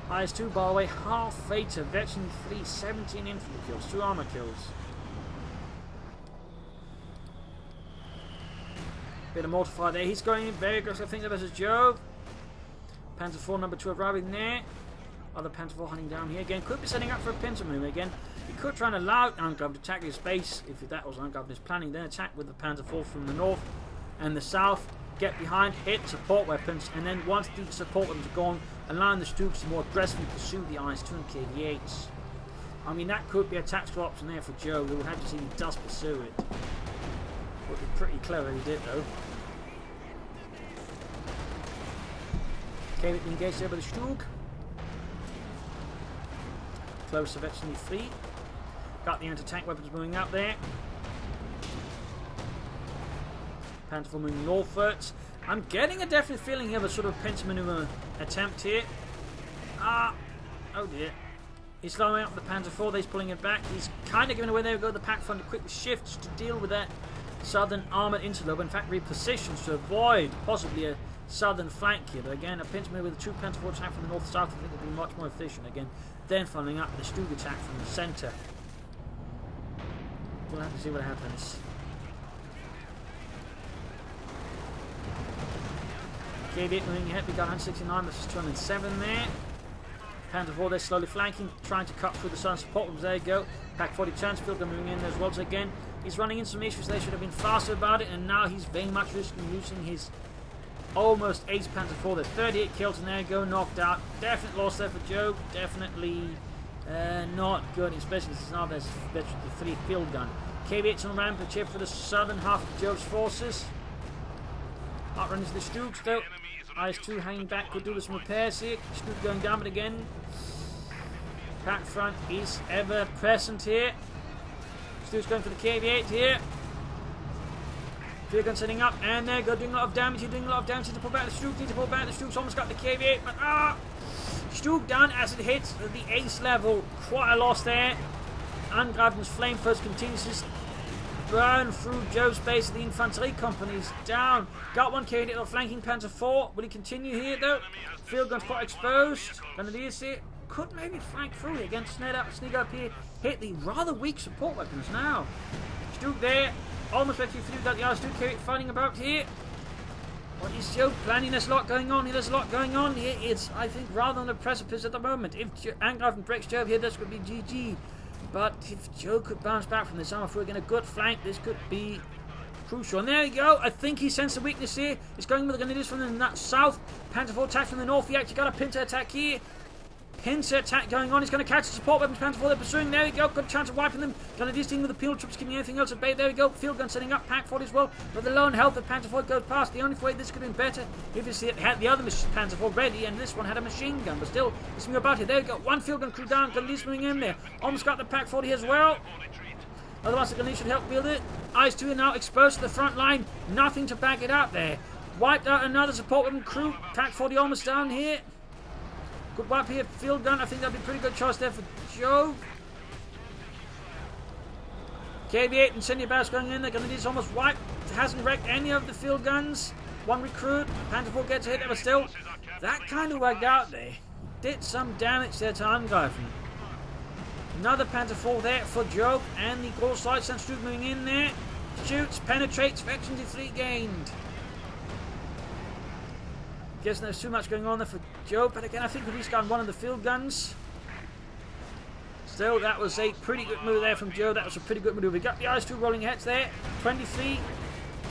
IS-2, by the way, half Vater, Veteran 3, 17 infantry kills, 2 armor kills. Bit of mortar fire there. He's going in very aggressive. I think versus Jove. Panzer 4 number 2 arriving there. Other Panzer 4 hunting down here again. Could be setting up for a pincer move again. He could try and allow Angreifen to attack his base if that was Angreifen's planning. Then attack with the Panzer 4 from the north and the south. Get behind, hit support weapons, and then once the support weapons are gone, allowing the Stooks to more aggressively pursue the IS-2 and KV-8s. I mean, that could be a tactical option there for Joe. We will have to see if he does pursue it. Would be pretty clever if he did, though. KV engaged there by the Stug. Close eventually free. Got the anti-tank weapons moving out there. Panzer 4 moving northwards. I'm getting a definite feeling here of a sort of pincer maneuver attempt here. Oh dear. He's slowing up the Panzer 4, he's pulling it back. He's kind of giving away. There we go. The pack front quickly shifts to deal with that southern armoured interlope. In fact, repositions to avoid possibly a southern flank here. But again, a pincer maneuver with the 2 Panzer 4 attack from the north-south, I think will be much more efficient again. Then following up the Stug attack from the centre. We'll have to see what happens. KV-8 moving ahead. We got 169 versus 207 there. Panzer 4 they're slowly flanking, trying to cut through the southern support rooms. There you go. Pack 40 chance. Field gun moving in there as well. So again, he's running into some issues. They should have been faster about it, and now he's very much risking losing his almost ace Panzer 4. There's 38 kills, and there you go, knocked out. Definite loss there for Joe. Definitely not good, especially since now there's the 3 field gun. KV-8's on rampage here for the southern half of Joe's forces. Outrunning the Stooks though. IS-2 hanging back, could do with some repairs here. Stook going down, but again, pack front is ever present here. Stook's going for the KV-8 here. Field gun setting up, and there go, doing a lot of damage. You're doing a lot of damage. Need to pull back the Stook. Need to pull back the Stook's almost got the KV-8, but Stook down as it hits the ace level. Quite a loss there. Angreifen's flame first continues to burn through Joe's base. The infantry company's down. Got one KV-8 on flanking Panzer 4. Will he continue here though? Field gun's quite exposed. Grenadiers here. Could maybe flank through here again. Sneak up here. Hit the rather weak support weapons now. Stook there. Almost actually through. Got the IS-2 KV-8 fighting about here. What is Joe planning? There's a lot going on here. There's a lot going on here. It's, I think, rather on the precipice at the moment. If Angreifen breaks Jove here, this could be GG. But if Joe could bounce back from this armor, if we're getting a good flank, this could be crucial. And there you go. I think he sensed a weakness here. He's going with the Grenadiers from the south. Panzer 4 attack from the north. He actually got a Pincer attack here. Pincer attack going on. He's going to catch the support weapons. Panzer 4 they're pursuing. There we go. Good chance of wiping them. Grenadiers dealing with the peel troops, keeping anything else at bay. There we go. Field gun setting up. Pack 40 as well. But the lone health of Panzer 4 goes past. The only way this could have been better if it had the other Panzer 4 ready, and this one had a machine gun. But still, it's moving about here. There we go. One field gun crew down. Grenadiers moving in there. Almost got the Pack 40 as well. Otherwise, the Grenadiers should help build it. IS-2 are now exposed to the front line. Nothing to back it up there. Wiped out another support weapon crew. Pack 40 almost down here. Good wipe here. Field gun. I think that'd be a pretty good choice there for Joe. KV-8 and Cindy Bass going in. The Grenadiers almost wiped. Hasn't wrecked any of the field guns. One recruit. Panzer 4 gets hit there, but still, that kind of worked out there. Did some damage there to Angreifen. Another Panzer 4 there for Joe. And the Gauss Light Sensor moving in there. Shoots, penetrates, efficiency 3 gained. Guessing there's too much going on there for Joe, but again, I think he's got one of the field guns. Still, that was a pretty good move there from Joe. That was a pretty good move. We got the IS-2 rolling heads there. 23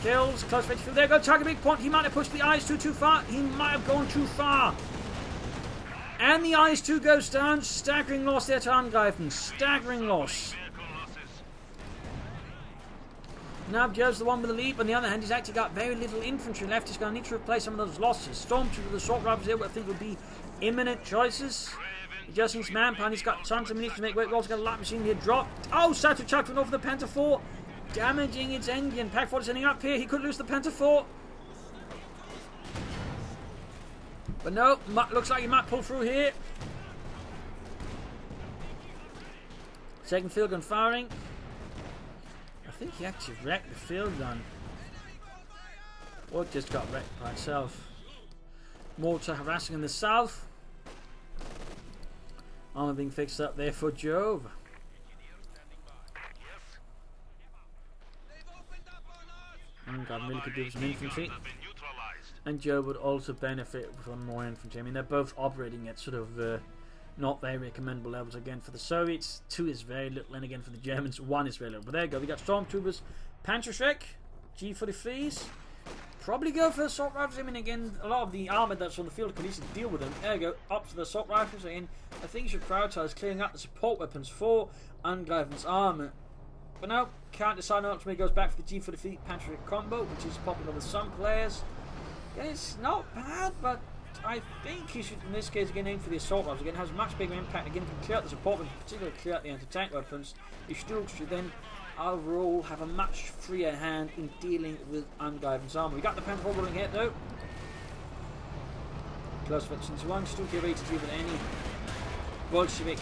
kills, close range field. There go, target big point. He might have pushed the IS-2 too far. He might have gone too far. And the IS-2 goes down. Staggering loss there to Angreifen. Staggering loss. Now Joe's the one with the lead. On the other hand, he's actually got very little infantry left. He's going to need to replace some of those losses. Stormtrooper, the assault rifles here, what I think would be imminent choices. He just needs manpower. He's got tons of munitions to make weight. We've also got a light machine here drop. Oh, Sato chucked one off the Panzer 4. Damaging its engine. Pack 40 sending up here. He could lose the Panzer 4. But no, looks like he might pull through here. Second field gun firing. I think he actually wrecked the field gun. Or it just got wrecked by itself. Mortar harassing in the south. Armor being fixed up there for Jove. Angreifen really could do with some infantry. Have been neutralized. And Jove would also benefit from more infantry. I mean, they're both operating at sort of not very recommendable levels. Again, for the Soviets, 2 is very little, and again for the Germans, 1 is very little. But there you go, we got Stormtroopers, Panzerschreck, G43s. Probably go for assault rifles. I mean, again, a lot of the armour that's on the field could easily deal with them. There you go, up to the assault rifles. Again, I think you should prioritise clearing up the support weapons for Angreifen's armour. But no, can't decide. Ultimately goes back for the G43 Panzerschreck combo, which is popular with some players. Yeah, it's not bad, but I think he should, in this case, again aim for the assault rifles. Again, it has a much bigger impact. Again, if you clear out the support weapons, particularly clear out the anti-tank weapons, you should then overall have a much freer hand in dealing with Angreifen's armour. We got the Panther rolling hit though. Close fetching one, still get ready to deal with any Bolshevik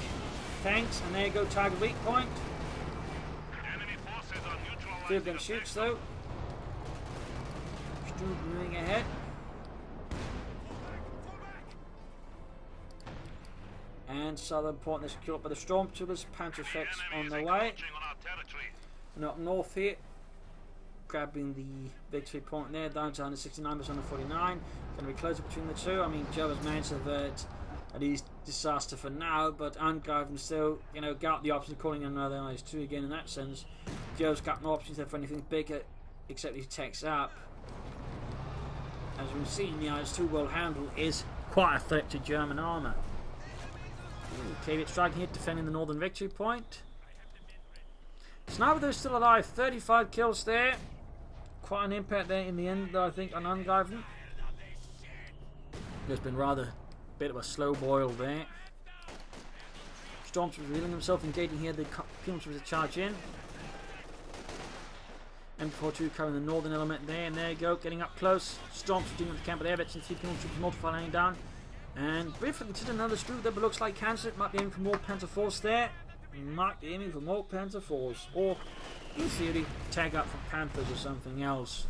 tanks, and there you go, target weak point. Enemy forces are neutralized. 3 of them shoots though. Still moving ahead. And southern point is secured by the Stormtroopers, Panzerschrecks on the way. On our territory. And up north here, grabbing the victory point there, down to 169 versus 149. Going to be closer between the two. I mean, Jove has managed to avert at least disaster for now, but Angreifen still, you know, got the option of calling another IS-2 again in that sense. Jove's got no options there for anything bigger, except he takes up. As we've seen, the IS-2 well handled is quite a threat to German armour. KV striking here, defending the northern victory point. Sniper though still alive, 35 kills there. Quite an impact there in the end though, I think, on Angreifen. There's been rather a bit of a slow boil there. Stormtroopers revealing himself, engaging here, the Pincer to charge in. M42 covering the northern element there, and there you go, getting up close. Stormtroopers dealing with the camp of the air veterans, 3 Pincer multiply laying down. And briefly consider another Stroop there, but looks like cancer. Might be aiming for more Panzer Force there. Might be aiming for more Panzer Force. Or, in theory, tag up for Panthers or something else.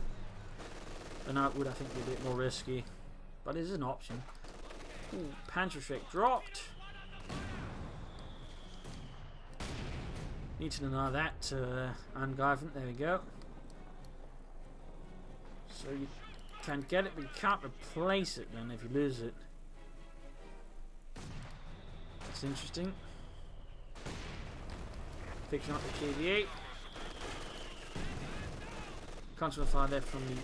Then that would, I think, be a bit more risky. But it is an option. Ooh, Panzerschreck dropped. Need to deny that to Angreifen. There we go. So you can get it, but you can't replace it then if you lose it. That's interesting. Picking up the KV-8. Constant fire there from the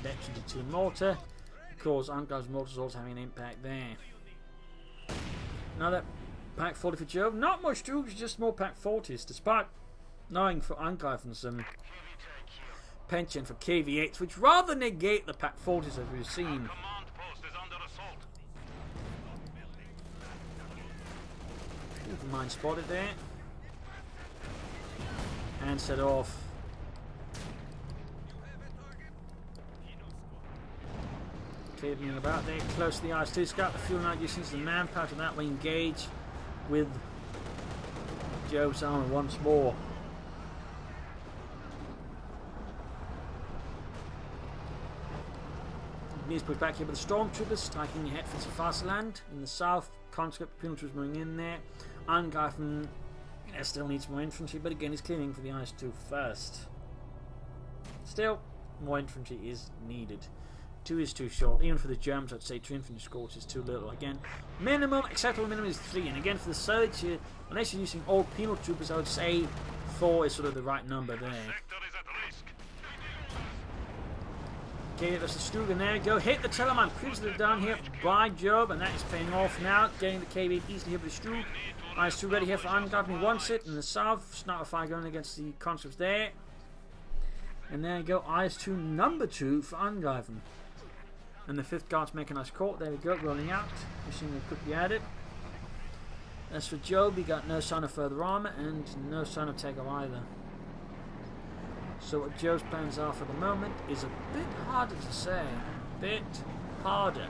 Decisive to 2 mortar. Of course, Angreifen's mortar is also having an impact there. Now that Pack 40 for Jove, not much to do, just more Pack 40s, despite knowing for Angreifen's penchant for KV-8s, which rather negate the Pack 40s as we've seen. Command post is under assault. Mine spotted there. And set off. Clearing about there, close to the IS-2. Scout the fuel now using the manpower to that way engage with Jove's armour once more. Needs to push back here with the Stormtroopers, striking ahead for the Fasterland. In the south, conscript Pincer moving in there. Angreifen still needs more infantry, but again he's clearing for the IS-2 first. Still, more infantry is needed. 2 is too short. Even for the Germans, I'd say 2 infantry escorts is too little. Again, minimum, acceptable minimum is 3. And again, for the Soviets, unless you're using all penal troopers, I would say 4 is sort of the right number there. Sector is at risk. Okay, that's the Stug, and there you go. Hit the Telemann, previously down here by Jove, and that is paying off now. Getting the KV easily here with the Stug. IS-2 ready here for Angreifen. He wants it in the south. Sniper fire going against the conscripts there. And there you go, IS-2 number 2 for Angreifen. And the 5th Guards mechanized court. There we go, rolling out. Machine gun could be added. As for Jove, we got no sign of further armor and no sign of takeoff either. So what Jove's plans are for the moment is a bit harder to say. A bit harder.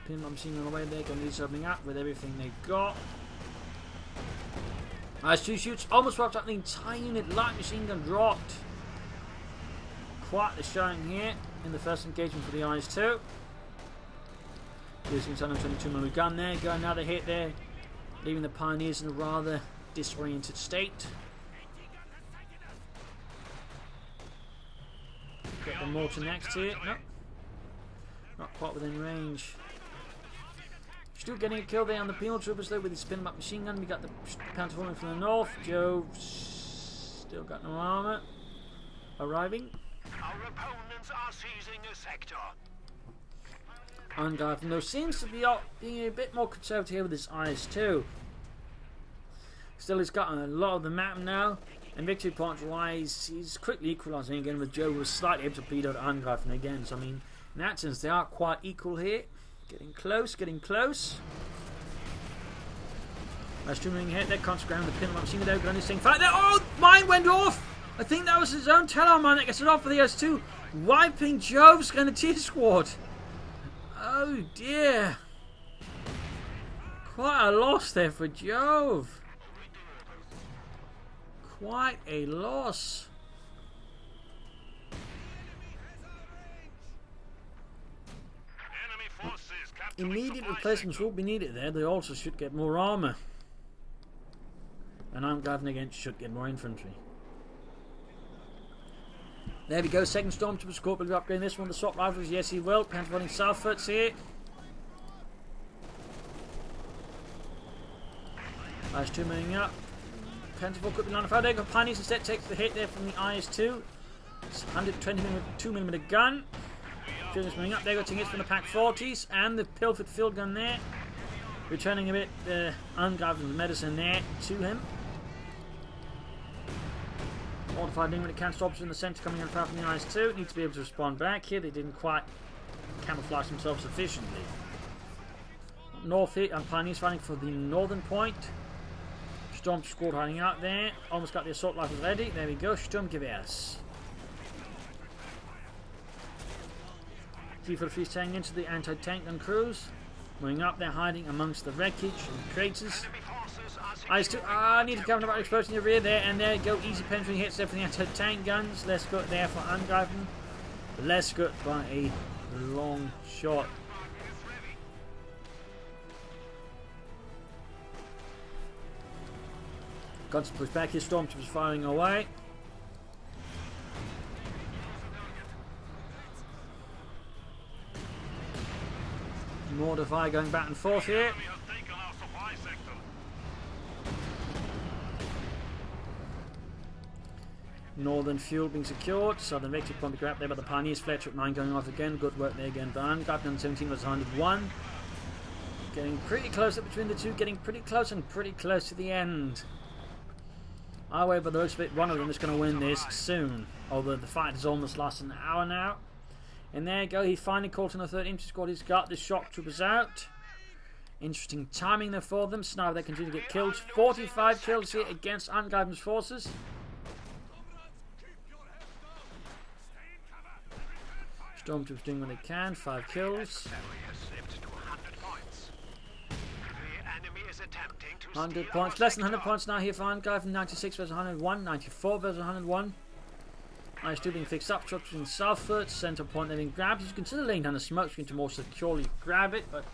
Pin machine on the way there, going to do something up with everything they've got. IS-2 shoots, almost wiped out the entire unit. Light machine gun dropped. Quite the showing here in the first engagement for the IS-2. Using 122mm gun there, got another hit there leaving the Pioneers in a rather disoriented state. Get the mortar next here. No. Not quite within range. Still getting a kill there on the penal troopers though with his spin-back machine gun. We got the Panther falling from the north. Jove still got no armour. Arriving. Our opponents are seizing a sector. Angreifen though seems to be being a bit more conservative here with his IS-2. Still, he's got a lot of the map now. And victory points wise, he's quickly equalising again with Jove was slightly able to beat out Angreifen again. So I mean, in that sense, they are quite equal here. Getting close, getting close. That's two moving hit. They're concentrating on the pin. I'm seeing it out. Gun is saying fight there. Oh, mine went off. I think that was his own telearm that gets it off for the S2. Wiping Jove's Grenadier squad. Oh dear. Quite a loss there for Jove. Quite a loss. Immediate replacements will be needed there. They also should get more armour. And Angreifen again should get more infantry. There we go. Second Stormtrooper Corps will be upgrading this one. The assault rifles, yes he will. Panther running southwards here. Nice two moving up. Panther quickly on the fire. There go. Pioneers instead takes the hit there from the IS-2. It's 120mm 2mm gun. Field's moving up. There go. Taking hits from the Pack 40s and the Pilfered field gun there. Returning a bit Angreifen medicine there to him. Modified link when it can stop in the centre coming in far from the IS-2. Need to be able to respond back here. They didn't quite camouflage themselves sufficiently. North here, and Pioneers fighting for the northern point. Storm squad hiding out there. Almost got the assault rifles ready. There we go. Sturmgewehrs. T-43 staying into the anti-tank gun crews. Moving up there, hiding amongst the wreckage and craters. I need to cover about explosion in the rear there, and there you go. Easy penetrating hits there for the anti-tank guns. Less good there for Angreifen. Less good by a long shot. Guns push back. His Stormtroopers firing away. Mortar fire going back and forth here. Northern fuel being secured. Southern victory point to grab there by the Pioneers. Fletcher at 9 going off again. Good work there again by Angreifen on 17 was 101. Getting pretty close up between the two. Getting pretty close and pretty close to the end. However, by the looks of it, one of them is going to win this soon. Although the fight has almost lasted an hour now. And there you go, he finally caught in the 3rd infantry squad. He's got the shock troopers out. Interesting timing there for them. So now they continue to get kills. 45 kills here against Angreifen's forces. Stormtroopers doing what they can. 5 kills. 100 points. Less than 100 points now here for Angreifen. 96 versus 101. 94 versus 101. IS-2 being fixed up, trucks in southwards, centre point being grabbed. As you consider laying down the smoke screen to more securely grab it, but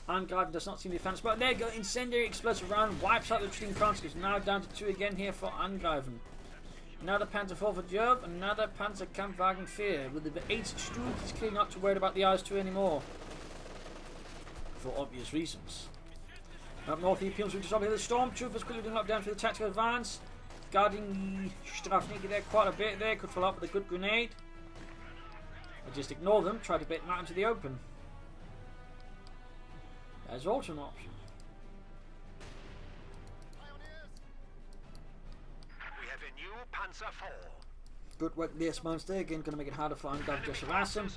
Angreifen does not seem to be found. But there you go, incendiary explosive round, wipes out the retreating conscripts. Now down to 2 again here for Angreifen. Another Panzer 4 for Jove, another Panzer Kampfwagen 4. With the 8 Stuhl, he's clearly not too worried about the IS-2 anymore. For obvious reasons. Up north, he appeals to the top here. The Stormtroopers quickly doing up down for the tactical advance. Guarding the Strafniki there quite a bit there. Could follow up with a good grenade. I just ignore them. Try to bait them out into the open. There's also an option. We have a new Panzer 4. Good work the S-Mans there. Again, going to make it harder for Angreifen just harass him.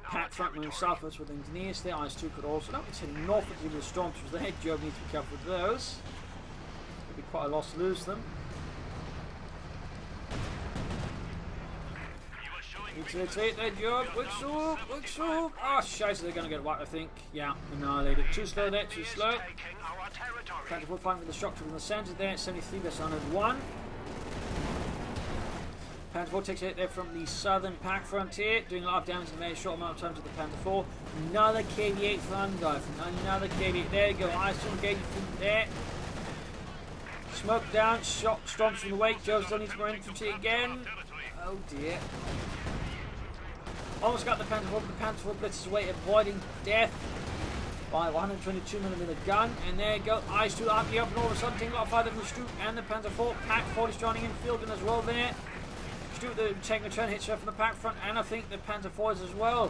Pack front moving southwards with engineers there. IS-2 could also. No, it's heading northwards with the Stormtroopers there. Jove needs to be careful with those. It'll be quite a loss to lose them. Take that job, quick swoop. Oh, shite, they're going to get whacked, I think. Yeah, annihilated. Too slow there, too slow. Trying to fight with the shock from the centre there, 73 versus 101. Panther 4 takes it there from the southern pack frontier, doing a lot of damage in a very short amount of time to the Panther 4. Another KV-8 for Angreifen. Another KV-8. There you go. Ice to engage from there. Smoke down. Shot stomps from the wake. Jove still needs more infantry again. Oh dear. Almost got the Panther 4, but the Panther 4 blitzes away, avoiding death by 122mm gun. And there you go. Ice 2 army up, and all of a sudden taking a lot of fire from the Stroop and the Panther 4. Pack 4 is joining in fielding as well there. The tank return hits her from the pack front, and I think the Panther 4s as well.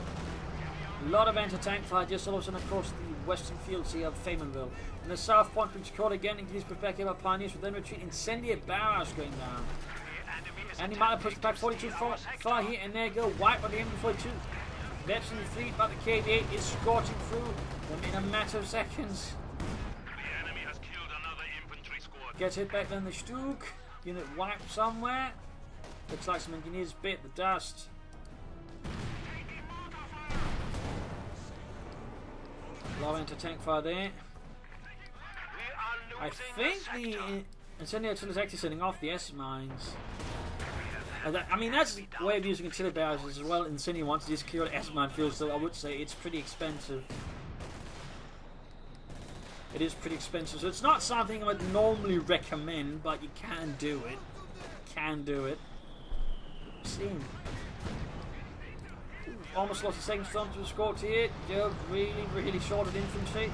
A lot of anti-tank fire just all of a sudden across the western fields here of Faymanville. And the south point being secured again, and these perspective by Pioneers with then retreat. Incendiary barrage going down. And he might have pushed back 42 far here, and there you go. Wipe on the MB42. That's in the fleet, but the KV-8 is scorching through them in a matter of seconds. The enemy has killed another infantry squad. Gets hit back then the Stook. Unit wiped somewhere. Looks like some engineers bit the dust. Low anti-tank fire there. I think the incendiary artillery is actually setting off the S-mines. I mean, that's the way of using artillery barrages as well. Incendiary wants to just clear the S-mine field, so I would say it's pretty expensive. It is pretty expensive, so it's not something I would normally recommend, but you can do it. Can do it. Seen. Almost lost a second storm to the score here. Jove really short of infantry.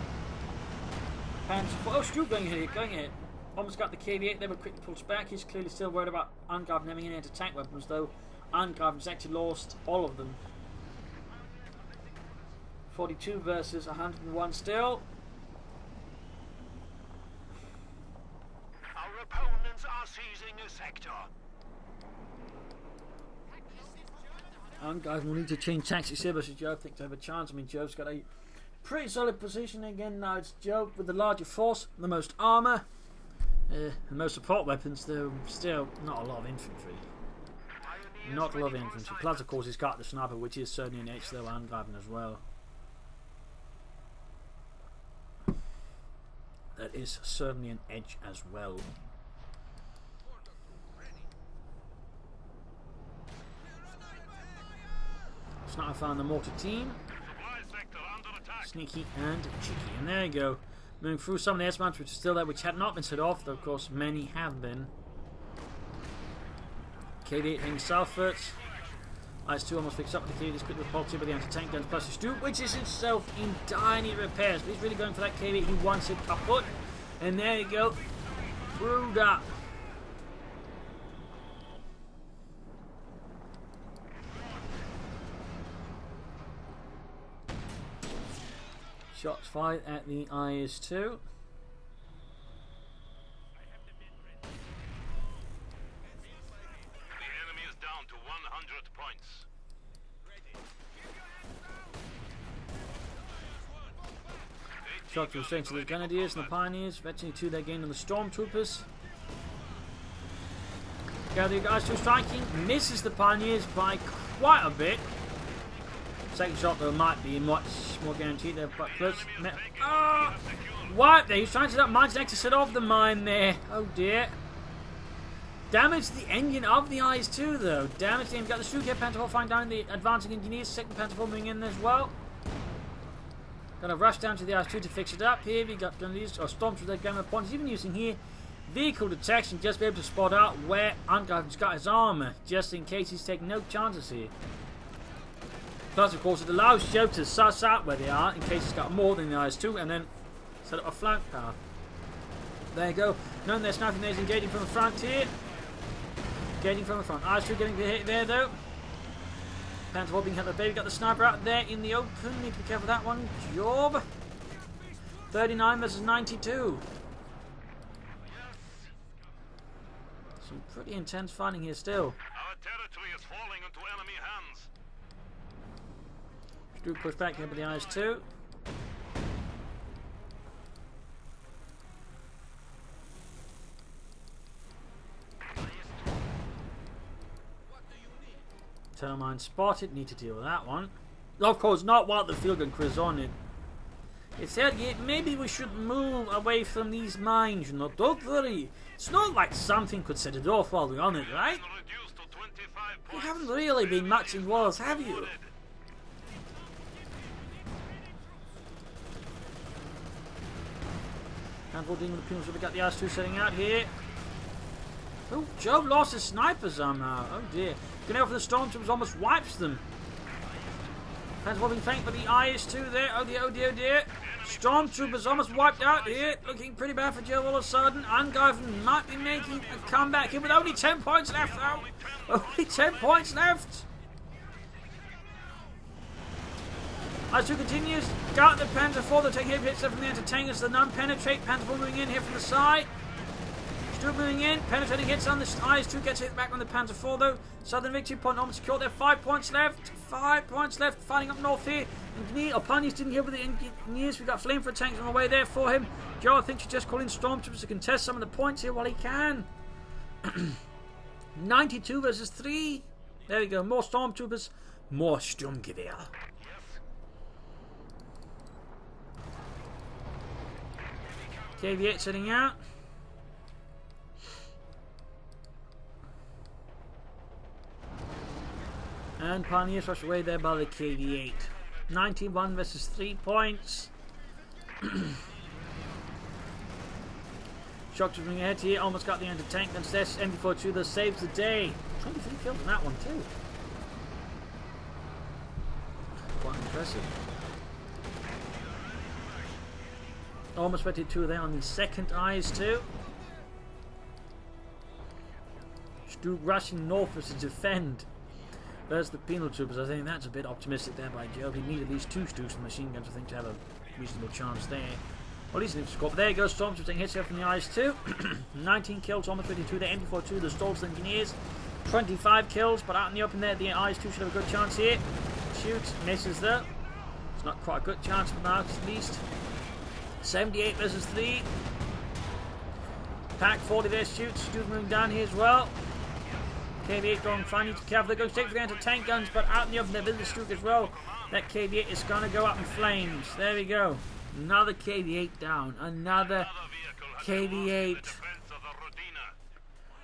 Panther 4. Oh, Stu going ahead. Almost got the KV-8 there, but quickly pulls back. He's clearly still worried about Angreifen having any anti-tank weapons, though Angreifen's actually lost all of them. 42 versus 101 still. Our opponents are seizing a sector. Angreifen will need to change tactics here versus Jove. Thinks they have a chance. I mean, Jove's got a pretty solid position again. Now it's Jove with the larger force, the most armour, the most support weapons. Though still not a lot of infantry. Not a lot of infantry. Plus, of course, he's got the sniper, which is certainly an edge, though Angreifen as well. That is certainly an edge as well. Sniper found the mortar team. Sneaky and cheeky. And there you go. Moving through some of the S-mounts which are still there, which had not been set off, though of course many have been. KV-8 heading southwards. IS-2 almost fixed up with the KV, just quickly repulsed by the anti-tank guns plus the Stoop, which is itself in dire need repairs. But he's really going for that KV-8. He wants it kaput. And there you go. Brewed up. Shots fired at the IS-2. The enemy is down to 100 points. Shots were straight to the Grenadiers and the Pioneers. Eventually 2 they gained on the Stormtroopers. The IS-2 striking misses the Pioneers by quite a bit. Second shot though might be much more guaranteed there, but close. What? He's trying to set up mines next to set off the mine there. Oh dear. Damaged the engine of the IS-2 though. Damaged the engine. Got the Stuka Panther 4 firing down the advancing engineers. Second Panther 4 moving in as well. Gonna rush down to the IS-2 to fix it up. Here we got Grenadiers or Stormtroopers that gun points. He's even using here vehicle detection just to be able to spot out where Angreifen's got his armor, just in case he's taking no chances here. Plus, of course, it allows Jove to suss out where they are in case he's got more than the IS-2 and then set up a flank path. There you go. None there's nothing there's engaging from the front here. Engaging from the front. IS-2 getting the hit there though. Panther 4 being hit by the baby. Got the sniper out there in the open. Need to be careful with that one. Jove. 39 versus 92. Some pretty intense fighting here still. Our territory is falling into enemy hands. Drew push back here with the IS-2. Tunnel mine spotted. Need to deal with that one. Of course, not while the field gun crew is on it. It said maybe we should move away from these mines. You know, don't worry. It's not like something could set it off while we're on it, right? Reduced to 25 points. haven't really been matching walls, have you? Handful dealing with the Pincer. We got the R2 setting out here. Oh, Jove lost his sniper somehow. Oh dear. Going out for the Stormtroopers, almost wipes them. Fans will be thanked for the IS-2 there. Oh dear, oh dear, oh dear. Stormtroopers almost wiped out here. Looking pretty bad for Jove all of a sudden. Angreifen might be making a comeback here with only 10 points left though. Only 10 points left. IS-2 continues. Got the Panzer IV. They're taking heavy hits from the anti-tankers. The non-penetrate. Panzer IV moving in here from the side. Still moving in. Penetrating hits on the IS-2. Gets hit back on the Panzer IV though. Southern victory point almost secured there. 5 points left. 5 points left. Fighting up north here. Pani's didn't hear with the engineers. We've got flamethrower tanks on the way there for him. Joe, I think, should just call in Stormtroopers to contest some of the points here while he can. 92 versus 3. There we go. More Stormtroopers. More Sturmgewehr. KV-8 setting out. And Pioneers rushed away there by the KV-8. 91 versus 3 points. Shock to bring ahead here. Almost got the anti-tank. Then MB-42 that saves the day. 23 kills on that one too. Quite impressive. Almost 22 there on the second IS-2. Stu rushing north to defend. There's the penal troopers. I think that's a bit optimistic there by Jove. He needed at least 2 Stu's and machine guns, I think, to have a reasonable chance there. Well, he's an score. But there goes Stormtroopers taking hits here from the IS-2. 19 kills, almost 22 there. MB-42, the Stalls Engineers. 25 kills, but out in the open there, the IS-2 should have a good chance here. Shoots, misses though. It's not quite a good chance for now, at least. 78 versus 3. Pack 40 there, shoots. Stu's moving down here as well. KV-8 going fine, need to be careful. They're going straight for the anti-tank guns, but out in the open there, there's the Stuk as well. That KV-8 is going to go up in flames. There we go. Another KV-8 down. Another KV-8.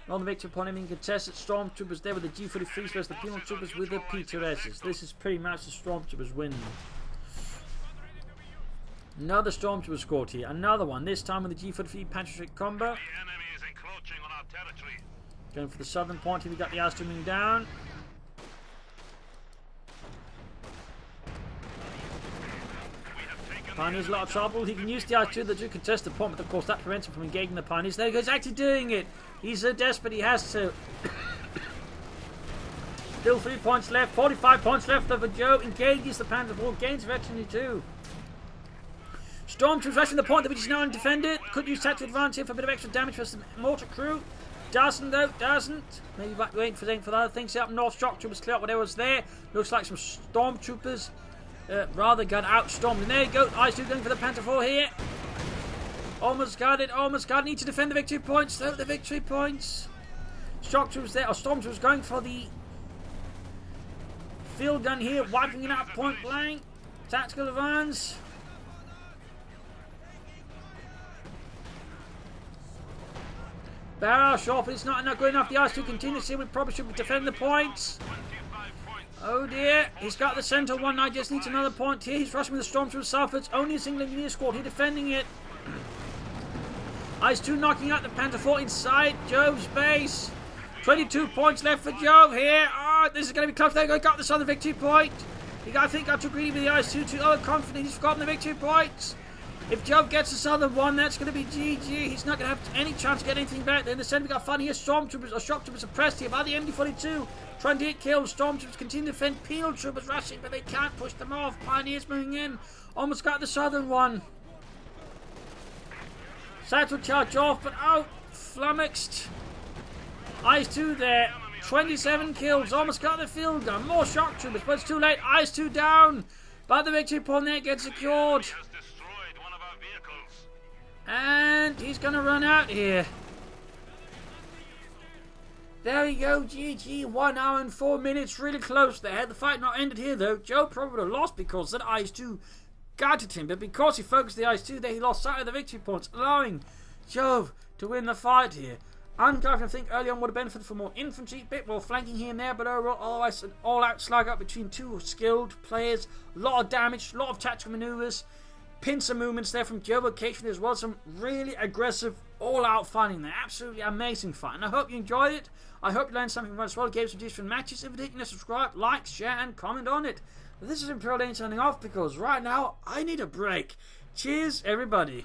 On the victory upon him in contested. Stormtroopers there with the G-43s versus the penal troopers with the P2Ss. This is pretty much the Stormtroopers win. Another Stormtrooper scored here. Another one. This time with the G-43 Patriot combo. The enemy is encroaching on our territory. Going for the southern point here. We got the IS-2 moving down. Pioneers a lot of trouble. He can use the IS-2 that do contest the point, but of course that prevents him from engaging the Pioneers. There he goes, actually doing it. He's so desperate he has to. Still 3 points left. 45 points left over Joe. Engages the Panzer IV. Gains veterancy too. Stormtroopers rushing the point that we just now and defend it. Could use tactical advance here for a bit of extra damage for some mortar crew. Doesn't though, doesn't. Maybe back waiting for the other things up north. Shock troopers clear up whatever was there. Looks like some Stormtroopers rather got outstormed. And there you go. IS-2 going for the Panther IV here. Almost got it, almost got it. Need to defend the victory points though. The victory points. Shock troopers there, or Stormtroopers going for the field gun here. Wiping it out point blank. Tactical advance. Barrel sharp, it's not good enough. The IS-2 continues here. We probably should defend the points. Oh dear, he's got the centre one. I just needs another point here. He's rushing with the Stormtroopers south. It's only a single engineer squad here defending it. IS-2 knocking out the Panther IV inside Jove's base. 22 points left for Jove here. Oh, this is going to be close. There we got the southern victory point. I think I too greedy with the IS-2. Too overconfident. He's forgotten the victory points. If Jove gets the southern one, that's going to be GG. He's not going to have any chance to get anything back there. In the centre, we got fun here. Stormtroopers, or shock troopers suppressed here by the MD-42. 28 kills. Stormtroopers continue to defend. Penal troopers rushing, but they can't push them off. Pioneers moving in. Almost got the southern one. Satchel charge off, but out. Flummoxed. IS-2 there. 27 kills. Almost got the field gun. More shock troopers, but it's too late. IS-2 down. But the victory point there gets secured. And he's going to run out here. There we go, GG. 1 hour and 4 minutes. Really close there. Had the fight not ended here, though, Joe probably would have lost because that IS-2 guided him. But because he focused the IS-2 there, he lost sight of the victory points, allowing Jove to win the fight here. Angreifen, I think, early on would have benefited from more infantry, bit more flanking here and there, but overall, otherwise, an all-out slug up between two skilled players. A lot of damage, a lot of tactical maneuvers. Pincer movements there from Jove occasionally as well. Some really aggressive, all-out fighting there. Absolutely amazing fight. And I hope you enjoyed it. I hope you learned something from it as well. Gave some different matches. If you didn't, subscribe, like, share, and comment on it. But this is Imperial Dane signing off because right now, I need a break. Cheers, everybody.